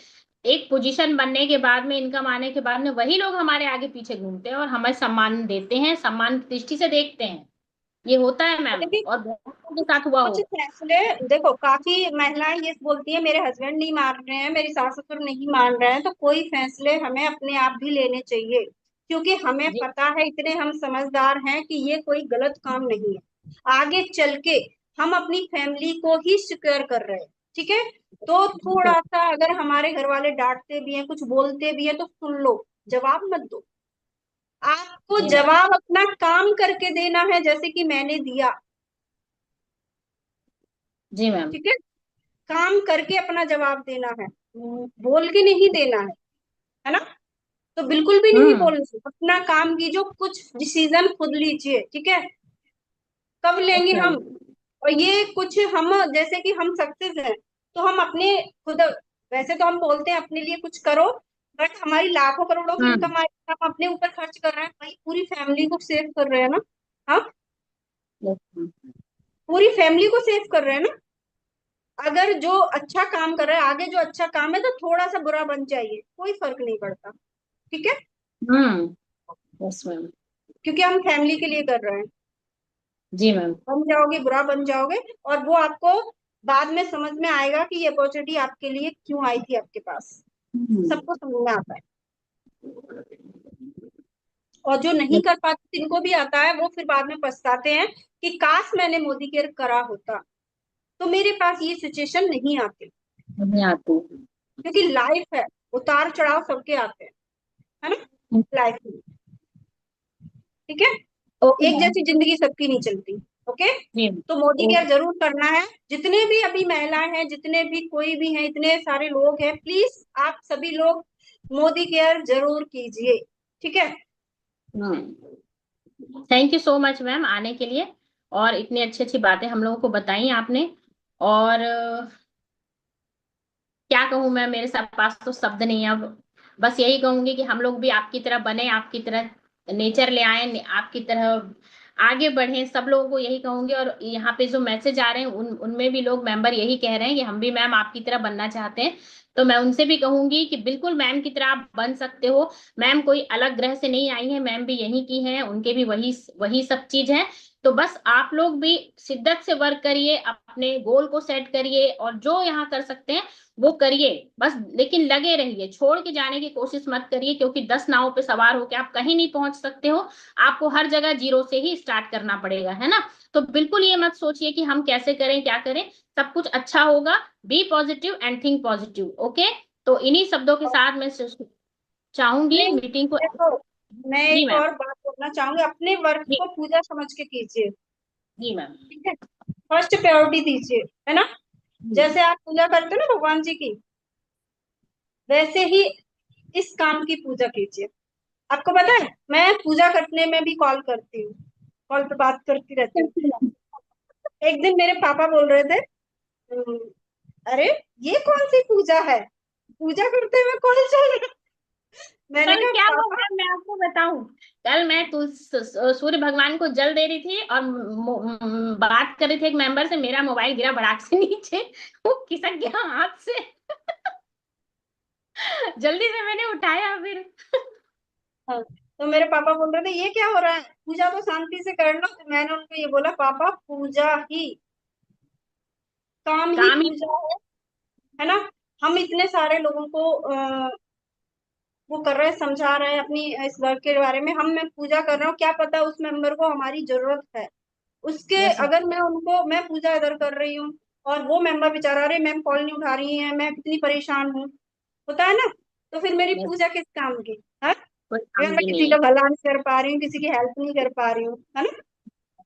एक पोजीशन बनने के बाद में, इनकम आने के बाद में, वही लोग हमारे आगे पीछे घूमते हैं और हमें सम्मान देते हैं, सम्मान की दृष्टि से देखते हैं। ये होता है मैम, देखिए और बहुत लोगों के कुछ साथ हुआ कुछ हो। फैसले, देखो काफी महिलाएं ये बोलती है मेरे हस्बैंड नहीं मान रहे हैं, मेरी सास ससुर नहीं मान रहे हैं, तो कोई फैसले हमें अपने आप भी लेने चाहिए, क्योंकि हमें जी। पता है, इतने हम समझदार हैं कि ये कोई गलत काम नहीं है। आगे चल के हम अपनी फैमिली को ही सिक्योर कर रहे हैं। ठीक है, तो बिल्कुल। थोड़ा सा अगर हमारे घर वाले डांटते भी हैं, कुछ बोलते भी हैं, तो सुन लो, जवाब मत दो। आपको जी मैम। जवाब अपना काम करके देना है, जैसे कि मैंने दिया। जी मैम। ठीक है, काम करके अपना जवाब देना है, बोल के नहीं देना है ना? तो बिल्कुल भी नहीं हम्म। बोलना, अपना काम कीजिए, कुछ डिसीजन खुद लीजिए। ठीक है, कब यस लेंगे हम? मैम। और ये कुछ हम, जैसे कि हम सक्सेस हैं, तो हम अपने खुद, वैसे तो हम बोलते हैं अपने लिए कुछ करो, बट हमारी लाखों करोड़ों की हम्म। इनकम आई, हम अपने ऊपर खर्च कर रहे हैं, वही पूरी फैमिली को सेव कर रहे हैं ना। हाँ, यस मैम। पूरी फैमिली को सेव कर रहे हैं ना। अगर जो अच्छा काम कर रहा है, आगे जो अच्छा काम है, तो थोड़ा सा बुरा बन जाइए, कोई फर्क नहीं पड़ता। ठीक है, हम्म। Yes ma'am. क्योंकि हम फैमिली के लिए कर रहे हैं। जी मैम। बन जाओगे, बुरा बन जाओगे, और वो आपको बाद में समझ में आएगा कि ये अपॉर्चुनिटी आपके लिए क्यों आई थी आपके पास। हम्म। सबको समझ में आता है, और जो नहीं कर पाते जिनको भी आता है, वो फिर बाद में पछताते हैं कि काश मैंने मोदी केयर करा होता, तो मेरे पास ये सिचुएशन नहीं आती। नहीं आती। क्योंकि लाइफ है, उतार चढ़ाव सबके आते हैं, है ना, लाइफ में। ठीक है, ओके एक मैम। जैसी जिंदगी सबकी नहीं चलती। ओके, जी। तो मोदी ओके। केयर जरूर करना है। जितने भी अभी महिलाएं हैं, जितने भी कोई भी हैं, इतने सारे लोग हैं, प्लीज आप सभी लोग मोदी केयर जरूर कीजिए। ठीक है, thank you so much ma'am आने के लिए, और इतनी अच्छी अच्छी बातें हम लोगों को बताई आपने। और क्या कहूँ मैं, मेरे साथ पास तो शब्द नहीं है अब। बस यही कहूंगी कि हम लोग भी आपकी तरह बने, आपकी तरह नेचर ले आए, आपकी तरह आगे बढ़े, सब लोगों को यही कहूंगी। और यहाँ पे जो मैसेज आ रहे हैं उनमें भी लोग मेंबर यही कह रहे हैं कि हम भी मैम आपकी तरह बनना चाहते हैं। तो मैं उनसे भी कहूंगी कि बिल्कुल मैम की तरह आप बन सकते हो। मैम कोई अलग ग्रह से नहीं आई है, मैम भी यहीं की हैं, उनके भी वही वही सब चीज है। तो बस आप लोग भी शिद्दत से वर्क करिए, अपने गोल को सेट करिए, और जो यहाँ कर सकते हैं वो करिए बस। लेकिन लगे रहिए, छोड़ के जाने की कोशिश मत करिए, क्योंकि 10 नावों पे सवार होकर आप कहीं नहीं पहुंच सकते हो। आपको हर जगह जीरो से ही स्टार्ट करना पड़ेगा, है ना? तो बिल्कुल ये मत सोचिए कि हम कैसे करें, क्या करें। सब कुछ अच्छा होगा। Be positive and think positive. Okay. तो इन्हीं शब्दों के साथ मैं चाहूंगी नहीं, मीटिंग को। देखो, मैं जी एक मैम। और बात बोलना चाहूंगी, अपने वर्क जी। को पूजा समझ के कीजिए। जी मैम। ठीक है, फर्स्ट प्रायोरिटी दीजिए, है ना? जी। जैसे आप पूजा करते हो ना भगवान जी की, वैसे ही इस काम की पूजा कीजिए। आपको पता है, मैं पूजा करने में भी कॉल करती हूँ, कॉल पे बात करती रहती हूँ। एक दिन मेरे पापा बोल रहे थे, "हम्म, अरे ये कौन सी पूजा है, पूजा करते हुए कॉल चल रहा है?" मैंने कल कहा क्या हुआ पापा, मैम, मैं आपको बताऊं। कल मैं सूर्य भगवान को जल दे रही थी, और बात कर रही थी एक मेंबर से, मेरा मोबाइल गिरा भड़ाक से नीचे। वो खिसक गया हाथ से। जल्दी से मैंने उठाया फिर। हाँ, तो मेरे पापा बोल रहे थे ये क्या हो रहा है, पूजा तो शांति से कर लो। तो मैंने उनको ये बोला, पापा पूजा ही, काम ही काम ही। पूजा है ना। हम इतने सारे लोगों को वो कर रहे हैं, समझा रहे हैं अपनी इस वर्क के बारे में, हम, मैं पूजा कर रहा हूँ, क्या पता उस मेंबर को हमारी जरूरत है उसके। Yes ma'am. अगर मैं उनको, मैं पूजा इधर कर रही हूँ, और वो मेंबर बेचारा, अरे मैम कॉल नहीं उठा रही है, मैं कितनी परेशान हूँ, होता है ना, तो फिर मेरी यस। पूजा किस काम की है? कोई अगर काम मैं की किसी नहीं का है। भला नहीं कर पा रही हूँ, किसी की हेल्प नहीं कर पा रही हूँ, है ना,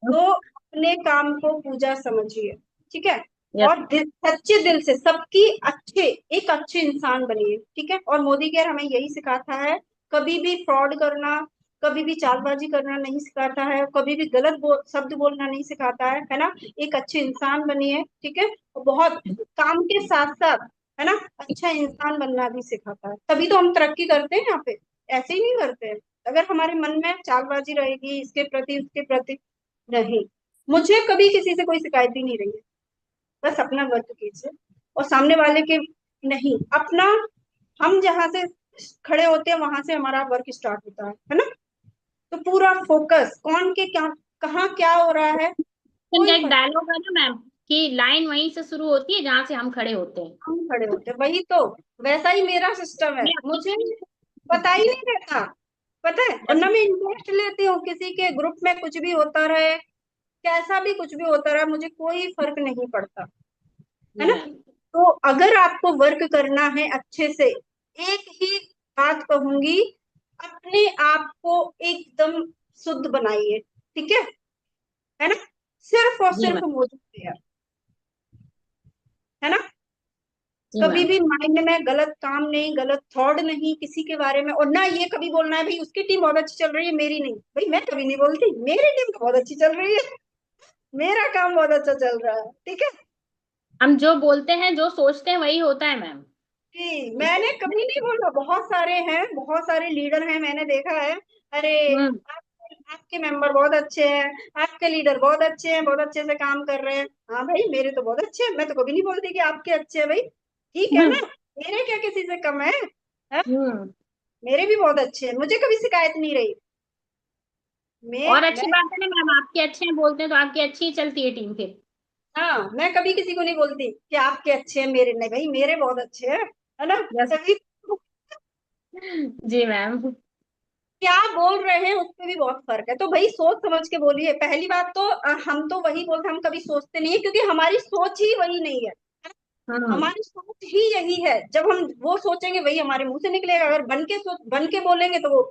तो अपने काम को पूजा समझिए। ठीक है, यस। और सच्चे दिल से सबकी अच्छे, एक अच्छे इंसान बनिए। ठीक है, और मोदी केयर हमें यही सिखाता है, कभी भी फ्रॉड करना, कभी भी चालबाजी करना नहीं सिखाता है, कभी भी गलत शब्द बोलना नहीं सिखाता है ना। एक अच्छे इंसान बनिए। ठीक है, और बहुत काम के साथ साथ, है ना, अच्छा इंसान बनना भी सिखाता है, तभी तो हम तरक्की करते हैं यहाँ पे, ऐसे ही नहीं करते हैं। अगर हमारे मन में चालबाजी रहेगी इसके प्रति उसके प्रति, नहीं, मुझे कभी किसी से कोई शिकायत ही नहीं रही है। बस अपना वर्क कीजिए, और सामने वाले के नहीं, अपना, हम जहां से खड़े होते हैं वहां से हमारा वर्क स्टार्ट होता है ना। तो पूरा फोकस, कौन के क्या कहाँ क्या हो रहा है, का कोई एक फर्क। डायलॉग है ना मैम, कि लाइन वहीं से शुरू होती है जहां से हम खड़े होते हैं। हम खड़े होते, वही तो। वैसा ही मेरा सिस्टम है, मैं मुझे अपनी पता ही नहीं रहता, पता है। और बस ना मैं इंटरेस्ट लेती हूँ किसी के ग्रुप में, कुछ भी होता रहे, कैसा भी कुछ भी होता रहे, मुझे कोई फर्क नहीं पड़ता, है जी ना। मैम। तो अगर आपको वर्क करना है अच्छे से, एक ही बात कहूंगी, अपने आप को एकदम शुद्ध बनाइए, ठीक है ना। सिर्फ और जी सिर्फ मैम। मोदी केयर, है ना। जी कभी मैम। भी माइंड में गलत काम नहीं, गलत थॉट नहीं किसी के बारे में। और ना ये कभी बोलना है भाई उसकी टीम बहुत अच्छी चल रही है मेरी नहीं, भाई मैं कभी नहीं बोलती मेरी टीम तो बहुत अच्छी चल रही है, मेरा काम बहुत अच्छा चल रहा है, ठीक है। हम जो बोलते हैं, जो सोचते हैं, वही होता है मैम। जी, इससे मैंने कभी नहीं बोला, बहुत सारे हैं, बहुत सारे लीडर हैं, मैंने देखा है। अरे हम्म। आप, आपके मेंबर बहुत अच्छे हैं, आपके लीडर बहुत अच्छे हैं, बहुत अच्छे से काम कर रहे हैं। हाँ भाई मेरे तो बहुत अच्छे हैं, मैं तो कभी नहीं बोलती कि आपके अच्छे हैं भाई, ठीक है हम्म। ना। मेरे क्या किसी से कम है, हाँ? हम्म। मेरे भी बहुत अच्छे हैं, मुझे कभी शिकायत नहीं रही। और मैं अच्छी बात है ना मैम, आपके अच्छे हैं बोलते हैं तो आपकी अच्छी ही चलती है टीम फिर। हाँ, मैं कभी किसी को नहीं बोलती कि आपके अच्छे हैं मेरे नहीं, भाई मेरे बहुत अच्छे हैं, है ना। यस। तभी जी मैम। क्या बोल रहे हैं उस पे भी बहुत फर्क है, तो भाई सोच समझ के बोलिए। पहली बात तो हम तो वही बोलते हैं, हम कभी सोचते नहीं है, क्योंकि हमारी सोच ही वही नहीं है। हम्म। हमारी सोच ही यही है, जब हम वो सोचेंगे वही हमारे मुंह से निकलेगा। अगर बन के बोलेंगे तो वो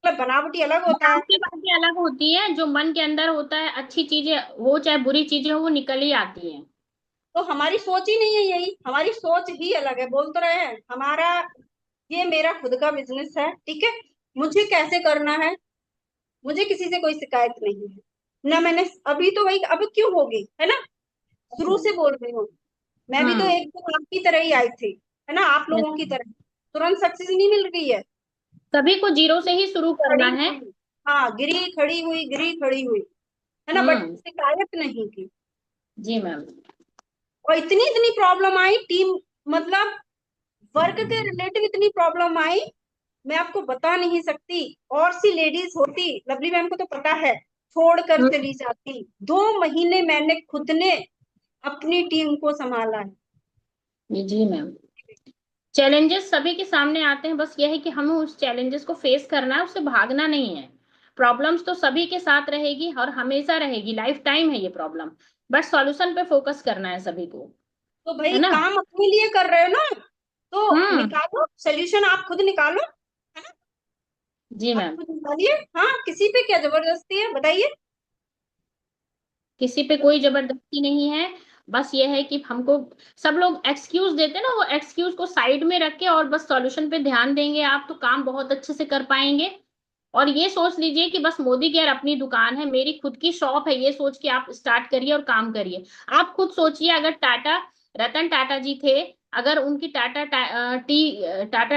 मतलब बनावटी अलग होता है। आपकी बातें अलग होती है, जो मन के अंदर होता है, अच्छी चीजें हो चाहे बुरी चीजें हो, वो निकल ही आती हैं। तो हमारी सोच ही नहीं है यही, हमारी सोच ही अलग है। बोल तो रहे हैं हमारा, ये मेरा खुद का बिजनेस है, ठीक है। मुझे कैसे करना है, मुझे किसी से कोई शिकायत नहीं है ना। मैंने अभी तो वही, अब क्यों होगी, है ना। शुरू से बोल रही हूँ, मैं भी तो हम्म। एक दिन आपकी तरह ही आई थी, है ना, आप यस। लोगों की तरह। तुरंत सक्सेस नहीं मिल रही है, सभी को जीरो से ही शुरू करना खड़ी है। हुई, हाँ गिरी खड़ी हुई, गिरी खड़ी हुई, है ना, बट हम्म। शिकायत नहीं की। जी मैम। और इतनी इतनी प्रॉब्लम आई टीम, मतलब वर्क के रिलेटेड इतनी प्रॉब्लम आई, मैं आपको बता नहीं सकती। और सी लेडीज होती, लवली मैम को तो पता है, छोड़ कर हम्म। चली जाती। 2 महीने मैंने खुद ने अपनी टीम को संभाला है। जी मैम। चैलेंजेस सभी के सामने आते हैं, बस यह है कि हमें उस चैलेंजेस को फेस करना है, उससे भागना नहीं है। प्रॉब्लम्स तो सभी के साथ रहेगी और हमेशा रहेगी, लाइफ टाइम है ये प्रॉब्लम। बस सॉल्यूशन पे फोकस करना है सभी को। तो भाई है ना। काम अपने लिए कर रहे हो ना, तो हम्म। निकालो सोल्यूशन, आप खुद निकालो, है ना। जी आप मैम। खुद निकालिए, हाँ, किसी पे क्या जबरदस्ती है बताइए। किसी पे कोई जबरदस्ती नहीं है। बस ये है कि हमको, सब लोग एक्सक्यूज देते हैं ना, वो एक्सक्यूज को साइड में रख के और बस सॉल्यूशन पे ध्यान देंगे आप, तो काम बहुत अच्छे से कर पाएंगे। और ये सोच लीजिए कि बस मोदी केयर अपनी दुकान है, मेरी खुद की शॉप है, ये सोच के आप स्टार्ट करिए और काम करिए। आप खुद सोचिए, अगर टाटा, रतन टाटा जी थे, अगर उनकी टाटा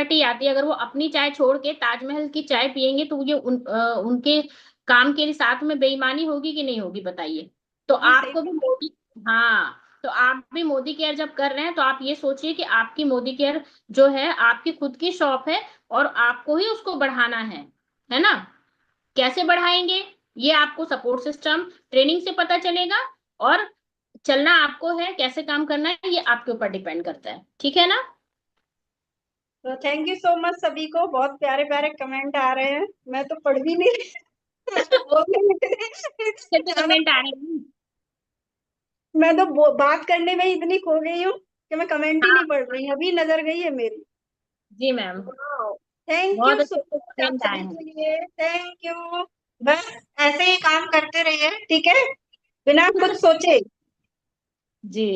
टी आती, अगर वो अपनी चाय छोड़ के ताजमहल की चाय पियेंगे, तो ये उनके काम के साथ में बेईमानी होगी कि नहीं होगी बताइए। तो जी सही आपको भी बात है। मोदी, हाँ, तो आप भी मोदी केयर जब कर रहे हैं तो आप ये सोचिए कि आपकी मोदी केयर जो है आपकी खुद की शॉप है, और आपको ही उसको बढ़ाना है ना। कैसे बढ़ाएंगे, ये आपको सपोर्ट सिस्टम ट्रेनिंग से पता चलेगा। और चलना आपको है, कैसे काम करना है ये आपके ऊपर डिपेंड करता है, ठीक है ना। तो थैंक यू सो मच सभी को, बहुत प्यारे प्यारे कमेंट आ रहे हैं, मैं तो पढ़ भी नहीं रही बोलने में इतनी कितने ज्यादा, कमेंट आ रहे हैं। मैं तो बात करने में ही इतनी खो गई हूँ कि मैं कमेंट ही नहीं हाँ। पढ़ रही, अभी नजर गई है मेरी। जी मैम। थैंक बहुत यू सो अच्छे अच्छे मच आप कमेंट आए सभी हैं। के लिए, थैंक यू। बस ऐसे ही काम करते रहिए, ठीक है, बिना कुछ सोचे। जी।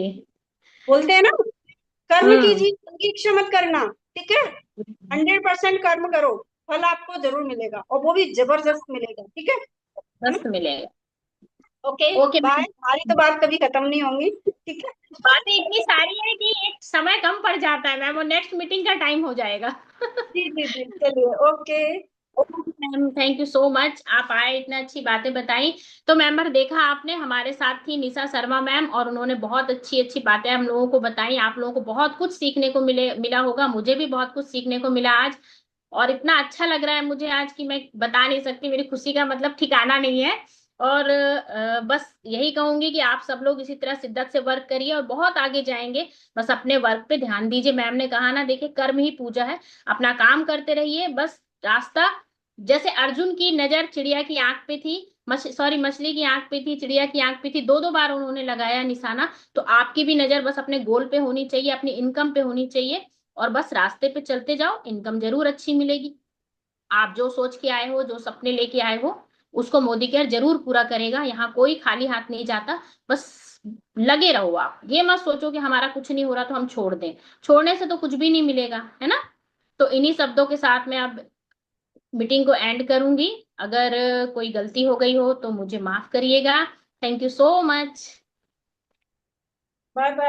बोलते हैं ना, कर्म हम्म। कीजिए, इच्छा मत करना, ठीक है। 100% कर्म करो, फल आपको जरूर मिलेगा, और वो भी जबरदस्त मिलेगा, ठीक है मस्त ना। मिलेगा। Okay, okay bye. मैम। हमारी तो बात कभी खत्म नहीं होंगी, ठीक है। बातें इतनी सारी है कि एक समय कम पड़ जाता है मैम, और नेक्स्ट मीटिंग का टाइम हो जाएगा। जी जी जी, चलिए, okay. Ma'am thank you so much, आप आए, इतने अच्छी बातें बताई। तो मेंबर देखा आपने, हमारे साथ थी निशा शर्मा मैम, और उन्होंने बहुत अच्छी अच्छी बातें हम लोगों को बताई। आप लोगों को बहुत कुछ सीखने को मिला होगा, मुझे भी बहुत कुछ सीखने को मिला आज। और इतना अच्छा लग रहा है मुझे आज कि मैं बता नहीं सकती, मेरी खुशी का मतलब ठिकाना नहीं है। और बस यही कहूंगी कि आप सब लोग इसी तरह शिद्दत से वर्क करिए और बहुत आगे जाएंगे। बस अपने वर्क पे ध्यान दीजिए। मैम ने कहा ना, देखिए कर्म ही पूजा है, अपना काम करते रहिए। बस रास्ता, जैसे अर्जुन की नजर चिड़िया की आंख पे थी, मछली की आंख पे थी, चिड़िया की आंख पे थी, दो दो बार उन्होंने लगाया निशाना, तो आपकी भी नजर बस अपने गोल पे होनी चाहिए, अपनी इनकम पे होनी चाहिए। और बस रास्ते पे चलते जाओ, इनकम जरूर अच्छी मिलेगी। आप जो सोच के आए हो, जो सपने लेके आए हो, उसको मोदी केयर जरूर पूरा करेगा। यहाँ कोई खाली हाथ नहीं जाता। बस लगे रहो। आप ये मत सोचो कि हमारा कुछ नहीं हो रहा तो हम छोड़ दें। छोड़ने से तो कुछ भी नहीं मिलेगा, है ना। तो इन्हीं शब्दों के साथ मैं अब मीटिंग को एंड करूंगी। अगर कोई गलती हो गई हो तो मुझे माफ करिएगा। Thank you so much. Bye bye.